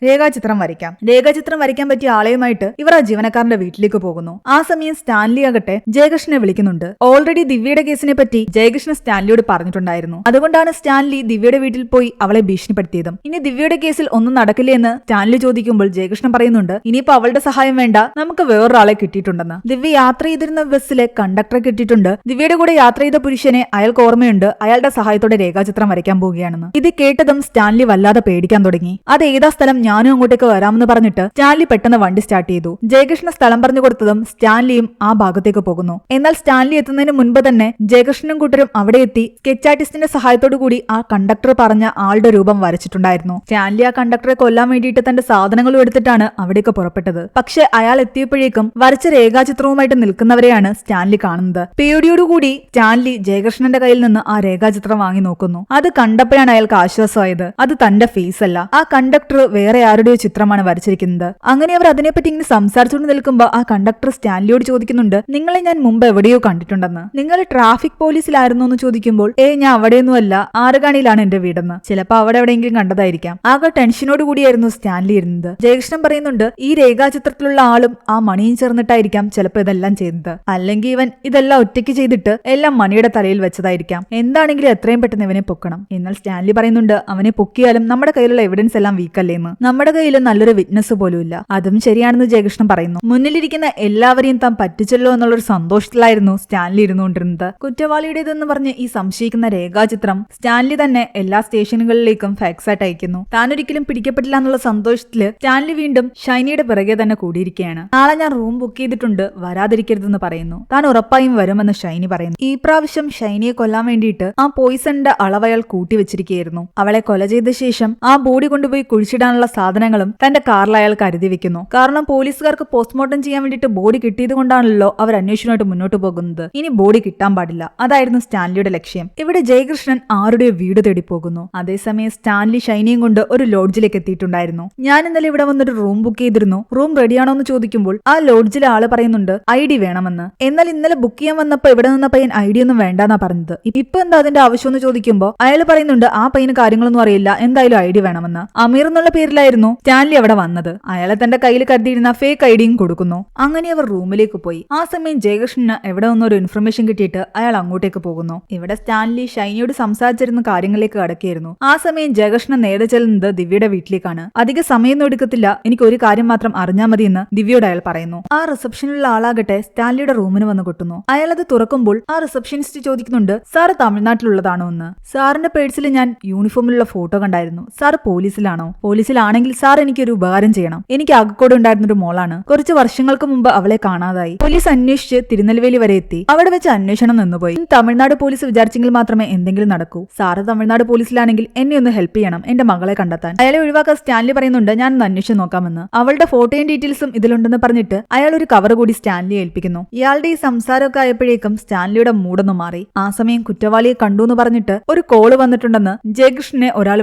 രേഖാചിത്രം വരയ്ക്കാം. രേഖാചിത്രം വരയ്ക്കാൻ പറ്റിയ ആളെയുമായിട്ട് ഇവർ ആ ജീവനക്കാരന്റെ വീട്ടിലേക്ക് പോകുന്നു. ആ സമയം സ്റ്റാൻലി ആകട്ടെ ജയകൃഷ്ണനെ വിളിക്കുന്നുണ്ട്. ഓൾറെഡി ദിവ്യയുടെ കേസിനെ പറ്റി ജയകൃഷ്ണൻ സ്റ്റാൻലിയോട് പറഞ്ഞിട്ടുണ്ടായിരുന്നു. അതുകൊണ്ടാണ് സ്റ്റാൻലി ദിവ്യയുടെ വീട്ടിൽ പോയി അവളെ ഭീഷണിപ്പെടുത്തിയതും. ഇനി ദിവ്യയുടെ കേസിൽ ഒന്നും നടക്കില്ലേ എന്ന് സ്റ്റാൻലി ചോദിക്കുമ്പോൾ ജയകൃഷ്ണൻ പറയുന്നുണ്ട്, ഇനിയിപ്പോ അവളുടെ സഹായം വേണ്ട, നമുക്ക് വേറൊരാളെ കിട്ടിയിട്ടുണ്ടെന്ന്. ദിവ്യ യാത്ര ചെയ്തിരുന്ന ബസ്സിലെ കണ്ടക്ടറെ കിട്ടിയിട്ടുണ്ട്. ദിവ്യയുടെ കൂടെ യാത്ര ചെയ്ത പുരുഷനെ അയാൾക്ക് ഓർമ്മയുണ്ട്. അയാളുടെ സഹായത്തോടെ രേഖാചിത്രം വരയ്ക്കാൻ പോവുകയാണെന്ന്. ഇത് കേട്ടതും സ്റ്റാൻലി വല്ലാതെ പേടിക്കാൻ തുടങ്ങി. അത് ഏതാ സ്ഥലം, ഞാനും അങ്ങോട്ടേക്ക് വരാമെന്ന് പറഞ്ഞിട്ട് സ്റ്റാൻലി പെട്ടെന്ന് വണ്ടി സ്റ്റാർട്ട് ചെയ്തു. ജയകൃഷ്ണൻ സ്ഥലം പറഞ്ഞു കൊടുത്തതും സ്റ്റാൻലിയും ആ ഭാഗത്തേക്ക് പോകുന്നു. എന്നാൽ സ്റ്റാൻലി എത്തുന്നതിന് മുൻപ് തന്നെ ജയകൃഷ്ണനും കൂട്ടരും അവിടെ എത്തി സ്കെച്ച് ആർട്ടിസ്റ്റിന്റെ സഹായത്തോടു കൂടി ആ കണ്ടക്ടർ പറഞ്ഞ ആളുടെ രൂപം വരച്ചിട്ടുണ്ടായിരുന്നു. സ്റ്റാൻലി ആ കണ്ടക്ടറെ കൊല്ലാൻ വേണ്ടിയിട്ട് തന്റെ സാധനങ്ങളും എടുത്തിട്ടാണ് അവിടേക്ക് പുറപ്പെട്ടത്. പക്ഷെ അയാൾ എത്തിയപ്പോഴേക്കും വരച്ച രേഖാചിത്രവുമായിട്ട് നിൽക്കുന്നവരെയാണ് സ്റ്റാൻലി കാണുന്നത്. പേടിയോടുകൂടി സ്റ്റാൻലി ജയകൃഷ്ണന്റെ കയ്യിൽ നിന്ന് ആ രേഖാചിത്രം വാങ്ങി നോക്കുന്നു. അത് കണ്ടപ്പോഴാണ് അയാൾക്ക് ആശ്വാസമായത്. അത് തന്റെ ഫേസ് അല്ല, ആ കണ്ടക്ടർ വേറെ ആരുടെയോ ചിത്രമാണ് വരച്ചിരിക്കുന്നത്. അങ്ങനെ അവർ അതിനെപ്പറ്റി ഇങ്ങനെ സംസാരിച്ചുകൊണ്ട് നിൽക്കുമ്പോൾ ആ കണ്ടക്ടർ സ്റ്റാൻലിയോട് ചോദിക്കുന്നുണ്ട്, നിങ്ങളെ ഞാൻ മുമ്പ് എവിടെയോ കണ്ടിട്ടുണ്ടെന്ന്. നിങ്ങൾ ട്രാഫിക് പോലീസിലായിരുന്നു എന്ന് ചോദിക്കുമ്പോൾ ഞാൻ അവിടെയൊന്നുമല്ല, ആറുകാണിയിലാണ് എന്റെ വീടെന്ന്. ചിലപ്പോ അവിടെ എവിടെയെങ്കിലും കണ്ടതായിരിക്കാം. ആകെ ടെൻഷനോട് കൂടിയായിരുന്നു സ്റ്റാൻലി ഇരുന്നത്. ജയകൃഷ്ണൻ പറയുന്നുണ്ട്, ഈ രേഖാചിത്രത്തിലുള്ള ആളും ആ മണിയും ചേർന്നിട്ടായിരിക്കാം ചിലപ്പോ ഇതെല്ലാം ചെയ്തത്. അല്ലെങ്കിൽ ഇവൻ ഇതെല്ലാം ഒറ്റയ്ക്ക് ചെയ്തിട്ട് എല്ലാം മണിയുടെ തലയിൽ വെച്ചതായിരിക്കാം. എന്താണെങ്കിലും എത്രയും പെട്ടെന്ന് ഇവനെ പൊക്കണം. എന്നാൽ സ്റ്റാൻലി പറയുന്നുണ്ട്, അവനെ പൊക്കിയാലും നമ്മുടെ കയ്യിലുള്ള എവിഡൻസ് എല്ലാം വീക്കല്ലേന്ന്. നമ്മുടെ കയ്യിൽ നല്ലൊരു വിറ്റ്നസ് പോലും ഇല്ല. അതും ശരിയാണെന്ന് ജയകൃഷ്ണൻ പറയുന്നു. മുന്നിലിരിക്കുന്ന എല്ലാവരെയും താൻ പറ്റിച്ചല്ലോ എന്നുള്ളൊരു സന്തോഷത്തിലായിരുന്നു സ്റ്റാൻലി ഇരുന്നുകൊണ്ടിരുന്നത്. കുറ്റവാളിയുടേതെന്ന് പറഞ്ഞ് ഈ സംശയിക്കുന്ന രേഖാചിത്രം സ്റ്റാൻലി തന്നെ എല്ലാ സ്റ്റേഷനുകളിലേക്കും ഫാക്സായിട്ട് അയക്കുന്നു. താൻ ഒരിക്കലും പിടിക്കപ്പെട്ടില്ല എന്നുള്ള സന്തോഷത്തില് സ്റ്റാൻലി വീണ്ടും ഷൈനിയുടെ പിറകെ തന്നെ കൂടിയിരിക്കുകയാണ്. നാളെ ഞാൻ റൂം ബുക്ക് ചെയ്തിട്ടുണ്ട്, വരാതിരിക്കരുതെന്ന് പറയുന്നു. താൻ ഉറപ്പായും വരുമെന്ന് ഷൈനി പറയുന്നു. ഈ പ്രാവശ്യം ഷൈനിയെ കൊല്ലാൻ വേണ്ടിയിട്ട് ആ പോയിസണിന്റെ അളവയാൾ കൂട്ടിവെച്ചിരിക്കുകയായിരുന്നു. അവളെ കൊല ചെയ്ത ശേഷം ആ ബോഡി കൊണ്ടുപോയി കുഴിച്ചിടാനുള്ള സാധനങ്ങളും തന്റെ കാറിൽ അയാൾ കരുതി വെക്കുന്നു. കാരണം പോലീസുകാർക്ക് പോസ്റ്റ്മോർട്ടം ചെയ്യാൻ വേണ്ടിയിട്ട് ബോഡി കിട്ടിയത് കൊണ്ടാണല്ലോ അവർ അന്വേഷണമായിട്ട് മുന്നോട്ട് പോകുന്നത്. ഇനി ബോഡി കിട്ടാൻ പാടില്ല, അതായിരുന്നു സ്റ്റാൻലിയുടെ ലക്ഷ്യം. ഇവിടെ ജയകൃഷ്ണൻ ആരുടെയോ വീട് തേടി പോകുന്നു. അതേസമയം സ്റ്റാൻലി ഷൈനിയും കൊണ്ട് ഒരു ലോഡ്ജിലേക്ക് എത്തിയിട്ടുണ്ടായിരുന്നു. ഞാൻ ഇന്നലെ ഇവിടെ വന്നൊരു റൂം ബുക്ക് ചെയ്തിരുന്നു, റൂം റെഡിയാണോ എന്ന് ചോദിക്കുമ്പോൾ ആ ലോഡ്ജിലെ ആള് പറയുന്നുണ്ട് ID വേണമെന്ന്. എന്നാൽ ഇന്നലെ ബുക്ക് ചെയ്യാൻ വന്നപ്പോ ഇവിടെ നിന്ന പയ്യൻ ID ഒന്നും വേണ്ടെന്നാ പറഞ്ഞത്. ഇപ്പൊ എന്താ അതിന്റെ ആവശ്യം എന്ന് ചോദിക്കുമ്പോൾ അയാൾ പറയുന്നുണ്ട്, ആ പയ്യന് കാര്യങ്ങളൊന്നും അറിയില്ല, എന്തായാലും ID വേണമെന്ന്. അമീർ എന്നുള്ള പേരിലായിരുന്നു സ്റ്റാൻലി അവിടെ വന്നത്. അയാളെ തന്റെ കയ്യിൽ കരുതിയിരുന്ന ഫേക്ക് IDയും കൊടുക്കുന്നു. അങ്ങനെ അവർ റൂമിലേക്ക് പോയി. ആ സമയം ജയകൃഷ്ണന് എവിടെ നിന്നൊരു ഇൻഫർമേഷൻ കിട്ടിയിട്ട് അയാൾ അങ്ങോട്ടേക്ക് പോകുന്നു. ഇവിടെ സ്റ്റാൻലി ഷൈനിയോട് സംസാരിച്ചിരുന്ന കാര്യങ്ങളിലേക്ക് കടക്കുകയായിരുന്നു. ആ സമയം ജയകൃഷ്ണൻ നേരെ ചെല്ലുന്നത് ദിവ്യയുടെ വീട്ടിലേക്കാണ്. അധിക സമയമൊന്നും എടുക്കത്തില്ല, എനിക്ക് ഒരു കാര്യം മാത്രം അറിഞ്ഞാൽ മതി എന്ന് ദിവ്യയോട് അയാൾ പറയുന്നു. ആ റിസപ്ഷനിലുള്ള ആളാകട്ടെ സ്റ്റാൻലിയുടെ റൂമിന് വന്ന് കൊട്ടുന്നു. അയാൾ അത് തുറക്കുമ്പോൾ ആ റിസപ്ഷനിസ്റ്റ് ചോദിക്കുന്നുണ്ട്, സാറ് തമിഴ്നാട്ടിലുള്ളതാണോ എന്ന്. സാറിന്റെ പേഴ്സിൽ ഞാൻ യൂണിഫോമിലുള്ള ഫോട്ടോ കണ്ടായിരുന്നു. സാർ പോലീസിലാണോ? പോലീസിലാണെങ്കിൽ സാർ എനിക്കൊരു ഉപകാരം ചെയ്യണം. എനിക്ക് ആകക്കോട് ഉണ്ടായിരുന്നൊരു മോളാണ്. കുറച്ച് വർഷങ്ങൾക്ക് മുമ്പ് അവളെ കാണാതായി. പോലീസ് അന്വേഷിച്ച് തിരുനെൽവേലി വരെ എത്തി. അവിടെ വെച്ച് അന്വേഷണം നിന്നുപോയി. തമിഴ്നാട് പോലീസ് വിചാരിച്ചെങ്കിൽ മാത്രമേ എന്തെങ്കിലും നടക്കൂ. സാറ് തമിഴ്നാട് പോലീസിലാണെങ്കിൽ എന്നെ ഒന്ന് ഹെൽപ്പ് ചെയ്യണം, എന്റെ മകളെ കണ്ടെത്താൻ. അയാളെ ഒഴിവാക്കാൻ സ്റ്റാൻലി പറയുന്നുണ്ട്, ഞാൻ ഒന്ന് അന്വേഷിച്ച് നോക്കാമെന്ന്. അവളുടെ ഫോട്ടോയും ഡീറ്റെയിൽസും ഇതിലുണ്ടെന്ന് പറഞ്ഞിട്ട് അയാൾ ഒരു കവർ കൂടി സ്റ്റാൻലിയെ ഏൽപ്പിക്കുന്നു. ഇയാളുടെ ഈ സംസാരമൊക്കെ ആയപ്പോഴേക്കും സ്റ്റാൻലിയുടെ മൂടൊന്ന് മാറി. ആ സമയം കുറ്റവാളിയെ കണ്ടു എന്ന് പറഞ്ഞിട്ട് ഒരു കോള് വന്നിട്ടുണ്ടെന്ന് ജയകൃഷ്ണനെ ഒരാൾ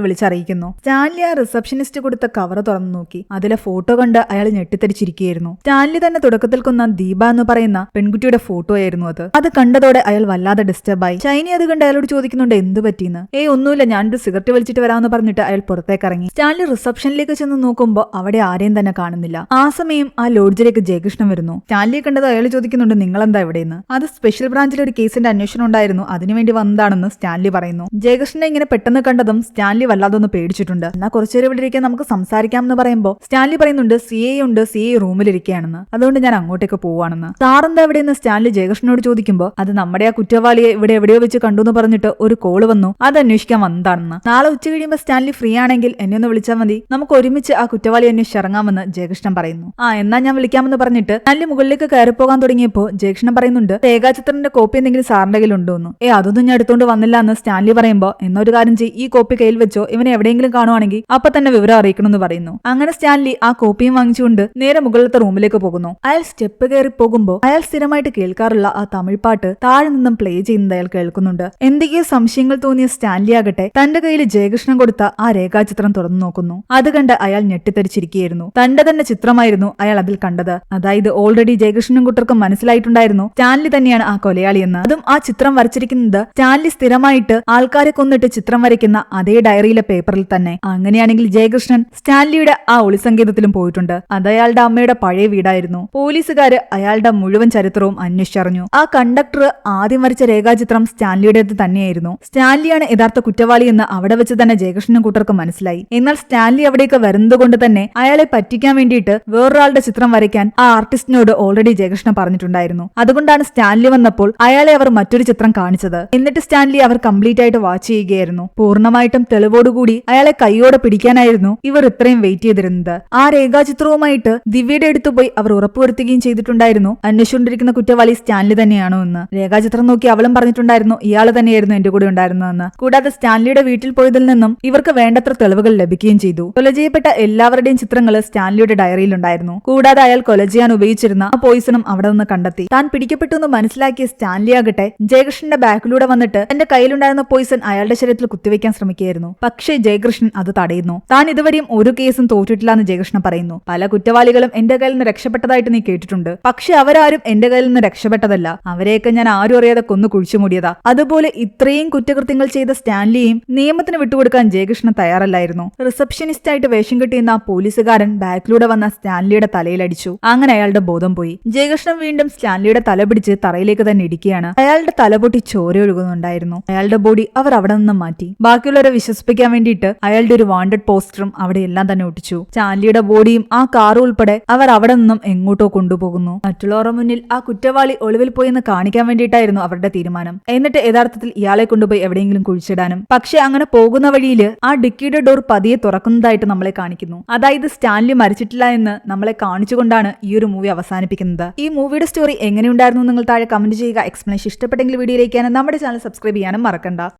വിളിച്ചറിയിക്കുന്നു. സ്റ്റാൻലി ആ റിസപ്ഷനിസ്റ്റ് കൊടുത്ത കവർ തുറന്നു നോക്കി. അതിലെ ഫോട്ടോ കണ്ട് അയാൾ ഞെട്ടിത്തരിച്ചിരിക്കുകയായിരുന്നു. സ്റ്റാൻലി തന്നെ തുടക്കത്തിൽ കൊന്ന ദീപ എന്ന് പറയുന്ന പെൺകുട്ടിയുടെ ഫോട്ടോ ആയിരുന്നു അത്. അത് കണ്ടതോടെ അയാൾ വല്ലാതെ ഡിസ്റ്റർബായി. ഷൈനി അത് കണ്ട് അയാളോട് ചോദിക്കുന്നുണ്ട്, എന്ത് പറ്റിയെന്ന്. ഒന്നുമില്ല, ഞാനൊരു സിഗരറ്റ് വലിച്ചിട്ട് വരാമെന്ന് പറഞ്ഞിട്ട് അയാൾ പുറത്തേക്ക് ഇറങ്ങി. സ്റ്റാൻലി റിസപ്ഷനിലേക്ക് ചെന്ന് നോക്കുമ്പോൾ അവിടെ ആരെയും തന്നെ കാണുന്നില്ല. ആ സമയം ആ ലോഡ്ജിലേക്ക് ജയകൃഷ്ണൻ വരുന്നു. സ്റ്റാൻലിയെ കണ്ടത് അയാൾ ചോദിക്കുന്നുണ്ട്, നിങ്ങളെന്താ എവിടെയെന്ന്. അത് സ്പെഷ്യൽ ബ്രാഞ്ചിൽ ഒരു കേസിന്റെ അന്വേഷണം ഉണ്ടായിരുന്നു, അതിനുവേണ്ടി വന്നതാണെന്ന് സ്റ്റാൻലി പറയുന്നു. ജയകൃഷ്ണനെ ഇങ്ങനെ പെട്ടെന്ന് കണ്ടതും സ്റ്റാൻലി വല്ലാതൊന്ന് പേടിച്ചിട്ടുണ്ട്. എന്നാൽ കുറച്ചേരം ഇവിടെ ഇരിക്കാൻ നമുക്ക് സംസാരിക്കാം എന്ന് പറയുമ്പോൾ സ്റ്റാൻലി പറയുന്നുണ്ട്, CA ഉണ്ട്, CA റൂമിലിരിക്കുകയാണെന്ന്, അതുകൊണ്ട് ഞാൻ അങ്ങോട്ടേക്ക് പോവാണെന്ന്. സാറെന്താ എവിടെയെന്ന് സ്റ്റാൻലി ജയകൃഷ്ണനോട് ചോദിക്കുമ്പോൾ അത് നമ്മുടെ ആ കുറ്റവാളിയെ ഇവിടെ എവിടെയോ വെച്ച് കണ്ടു എന്ന് പറഞ്ഞിട്ട് ഒരു കോള് വന്നു, അത് അന്വേഷിക്കാൻ വന്നതാണെന്ന്. നാളെ ഉച്ച കഴിയുമ്പോൾ സ്റ്റാൻലി ഫ്രീ ആണെങ്കിൽ എന്നെ ഒന്ന് വിളിച്ചാൽ മതി, നമുക്ക് ഒരുമിച്ച് ആ കുറ്റവാളി അന്വേഷിച്ച് ഇറങ്ങാമെന്ന് ജയകൃഷ്ണൻ പറയുന്നു. എന്നാ ഞാൻ വിളിക്കാമെന്ന് പറഞ്ഞിട്ട് സ്റ്റാൻലി മുകളിലേക്ക് കയറിപ്പോകാൻ തുടങ്ങിയപ്പോൾ ജയകൃഷ്ണൻ പറയുന്നുണ്ട്, രേഖാചിത്രന്റെ കോപ്പി എന്തെങ്കിലും സാറിന്റെ കയ്യിൽ ഉണ്ടോ എന്ന്. അതൊന്നും ഞാൻ എടുത്തോണ്ട് വന്നില്ല എന്ന് സ്റ്റാൻലി പറയുമ്പോൾ, എന്നൊരു കാര്യം ചെയ്യ്, ഈ കോപ്പി കയ്യിൽ വെച്ചോ, ഇവനെ എവിടെയെങ്കിലും കാണുവാണെങ്കിൽ അപ്പൊ തന്നെ വിവരം അറിയിക്കണമെന്ന് പറയുന്നു. അങ്ങനെ സ്റ്റാൻലി ആ കോപ്പിയും വാങ്ങിച്ചുകൊണ്ട് നേരെ മുകളിലത്തെ റൂമിലേക്ക് പോകുന്നു. അയാൾ സ്റ്റെപ്പ് കയറി പോകുമ്പോൾ അയാൾ സ്ഥിരമായിട്ട് കേൾക്കാറുള്ള ആ തമിഴ് പാട്ട് താഴെ നിന്നും പ്ലേ ചെയ്യുന്നത് അയാൾ കേൾക്കുന്നുണ്ട്. എന്തൊക്കെയോ സംശയങ്ങൾ തോന്നിയ സ്റ്റാൻലി ആകട്ടെ തന്റെ കയ്യിൽ ജയകൃഷ്ണൻ കൊടുത്ത ആ രേഖാചിത്രം തുറന്നു നോക്കുന്നു. അത് കണ്ട് അയാൾ ഞെട്ടിത്തരിച്ചിരിക്കുകയായിരുന്നു. തന്റെ തന്നെ ചിത്രമായിരുന്നു അയാൾ അതിൽ കണ്ടത്. അതായത് ഓൾറെഡി ജയകൃഷ്ണനും കുട്ടർക്കും മനസ്സിലായിട്ടുണ്ടായിരുന്നു സ്റ്റാൻലി തന്നെയാണ് ആ കൊലയാളിയെന്ന്. അതും ആ ചിത്രം വരച്ചിരിക്കുന്ന കണ്ടുകൊണ്ടിരിക്കുന്നത് സ്റ്റാൻലി സ്ഥിരമായിട്ട് ആൾക്കാരെ കൊന്നിട്ട് ചിത്രം വരയ്ക്കുന്ന അതേ ഡയറിയിലെ പേപ്പറിൽ തന്നെ. അങ്ങനെയാണെങ്കിൽ ജയകൃഷ്ണൻ സ്റ്റാൻലിയുടെ ആ ഒളിസങ്കേതത്തിലും പോയിട്ടുണ്ട്. അത് അയാളുടെ അമ്മയുടെ പഴയ വീടായിരുന്നു. പോലീസുകാര് അയാളുടെ മുഴുവൻ ചരിത്രവും അന്വേഷിച്ചറിഞ്ഞു. ആ കണ്ടക്ടർ ആദ്യം വരച്ച രേഖാചിത്രം സ്റ്റാൻലിയുടേത് തന്നെയായിരുന്നു. സ്റ്റാൻലിയാണ് യഥാർത്ഥ കുറ്റവാളി എന്ന് അവിടെ വെച്ച് തന്നെ ജയകൃഷ്ണനും കൂട്ടർക്ക് മനസ്സിലായി. എന്നാൽ സ്റ്റാൻലി അവിടേക്ക് വരുന്നത് കൊണ്ട് തന്നെ അയാളെ പറ്റിക്കാൻ വേണ്ടിയിട്ട് വേറൊരാളുടെ ചിത്രം വരയ്ക്കാൻ ആ ആർട്ടിസ്റ്റിനോട് ഓൾറെഡി ജയകൃഷ്ണൻ പറഞ്ഞിട്ടുണ്ടായിരുന്നു. അതുകൊണ്ടാണ് സ്റ്റാൻലി വന്നപ്പോൾ അയാളെ അവർ മറ്റൊരു ചിത്രം കാണിച്ചത്. എന്നിട്ട് സ്റ്റാൻലി അവർ കംപ്ലീറ്റ് ആയിട്ട് വാച്ച് ചെയ്യുകയായിരുന്നു. പൂർണ്ണമായിട്ടും തെളിവോടുകൂടി അയാളെ കൈയോടെ പിടിക്കാനായിരുന്നു ഇവർ ഇത്രയും വെയിറ്റ് ചെയ്തിരുന്നത്. ആ രേഖാചിത്രവുമായിട്ട് ദിവ്യയുടെ അടുത്ത് പോയി അവർ ഉറപ്പുവരുത്തുകയും ചെയ്തിട്ടുണ്ടായിരുന്നു അന്വേഷിച്ചുകൊണ്ടിരിക്കുന്ന കുറ്റവാളി സ്റ്റാൻലി തന്നെയാണോ എന്ന്. രേഖാചിത്രം നോക്കി അവളും പറഞ്ഞിട്ടുണ്ടായിരുന്നു ഇയാൾ തന്നെയായിരുന്നു എന്റെ കൂടെ ഉണ്ടായിരുന്നതെന്ന്. കൂടാതെ സ്റ്റാൻലിയുടെ വീട്ടിൽ പോയതിൽ നിന്നും ഇവർക്ക് വേണ്ടത്ര തെളിവുകൾ ലഭിക്കുകയും ചെയ്തു. കൊല ചെയ്യപ്പെട്ട എല്ലാവരുടെയും ചിത്രങ്ങൾ സ്റ്റാൻലിയുടെ ഡയറിയിലുണ്ടായിരുന്നു. കൂടാതെ അയാൾ കൊല ചെയ്യാൻ ഉപയോഗിച്ചിരുന്ന ആ പോയിസണും അവിടെ നിന്ന് കണ്ടെത്തി. താൻ പിടിക്കപ്പെട്ടു എന്ന് മനസ്സിലാക്കിയ സ്റ്റാൻലി ആകട്ടെ ജയകൃഷ്ണന്റെ ബാക്കിലൂടെ വന്നിട്ട് തന്റെ കയ്യിലുണ്ടായിരുന്ന പോയിസൺ അയാളുടെ ശരീരത്തിൽ കുത്തിവെക്കാൻ ശ്രമിക്കുകയായിരുന്നു. പക്ഷേ ജയകൃഷ്ണൻ അത് തടയുന്നു. താൻ ഇതുവരെയും ഒരു കേസും തോറ്റിട്ടില്ല എന്ന് ജയകൃഷ്ണൻ പറയുന്നു. പല കുറ്റവാളികളും എന്റെ കയ്യിൽ നിന്ന് രക്ഷപ്പെട്ടതായിട്ട് നീ കേട്ടിട്ടുണ്ട്. പക്ഷെ അവരാരും എന്റെ കയ്യിൽ നിന്ന് രക്ഷപ്പെട്ടതല്ല. അവരെയൊക്കെ ഞാൻ ആരും അറിയാതെ കൊന്നു കുഴിച്ചുമൂടിയതാ. അതുപോലെ ഇത്രയും കുറ്റകൃത്യങ്ങൾ ചെയ്ത സ്റ്റാൻലിയെയും നിയമത്തിന് വിട്ടുകൊടുക്കാൻ ജയകൃഷ്ണൻ തയ്യാറല്ലായിരുന്നു. റിസപ്ഷനിസ്റ്റ് ആയിട്ട് വേഷം കെട്ടിയുന്ന ആ പോലീസുകാരൻ ബാക്കിലൂടെ വന്ന സ്റ്റാൻലിയുടെ തലയിലടിച്ചു. അങ്ങനെ അയാളുടെ ബോധം പോയി. ജയകൃഷ്ണൻ വീണ്ടും സ്റ്റാൻലിയുടെ തല പിടിച്ച് തറയിലേക്ക് തന്നെ ഇടിക്കുകയാണ്. അയാളുടെ തല പൊട്ടി ചോര ഒഴുകുന്നുണ്ടായിരുന്നു. അയാളുടെ ബോഡി അവർ അവിടെ നിന്നും മാറ്റി. ബാക്കിയുള്ളവരെ വിശ്വസിപ്പിക്കാൻ വേണ്ടിയിട്ട് അയാളുടെ ഒരു വാണ്ടഡ് പോസ്റ്ററും അവിടെ എല്ലാം തന്നെ ഒട്ടിച്ചു. സ്റ്റാൻലിയുടെ ബോഡിയും ആ കാറും ഉൾപ്പെടെ അവർ അവിടെ നിന്നും എങ്ങോട്ടോ കൊണ്ടുപോകുന്നു. മറ്റുള്ളവരുടെ മുന്നിൽ ആ കുറ്റവാളി ഒളിവിൽ പോയെന്ന് കാണിക്കാൻ വേണ്ടിയിട്ടായിരുന്നു അവരുടെ തീരുമാനം. എന്നിട്ട് യഥാർത്ഥത്തിൽ ഇയാളെ കൊണ്ടുപോയി എവിടെയെങ്കിലും കുഴിച്ചിടാനും. പക്ഷെ അങ്ങനെ പോകുന്ന വഴിയിൽ ആ ഡിക്കിയുടെ ഡോർ പതിയെ തുറക്കുന്നതായിട്ട് നമ്മളെ കാണിക്കുന്നു. അതായത് സ്റ്റാൻലി മരിച്ചിട്ടില്ല എന്ന് നമ്മളെ കാണിച്ചുകൊണ്ടാണ് ഈ ഒരു മൂവി അവസാനിപ്പിക്കുന്നത്. ഈ മൂവിയുടെ സ്റ്റോറി എങ്ങനെയുണ്ടായിരുന്നു നിങ്ങൾ താഴെ കമന്റ് ചെയ്യുക. എക്സ്പ്ലനേഷൻ ഇഷ്ടപ്പെട്ടെങ്കിൽ വീഡിയോയിലേക്കാണ്. നമ്മുടെ ചാനൽ സബ്സ്ക്രൈബ് ചെയ്യാനും മറക്കണ്ട.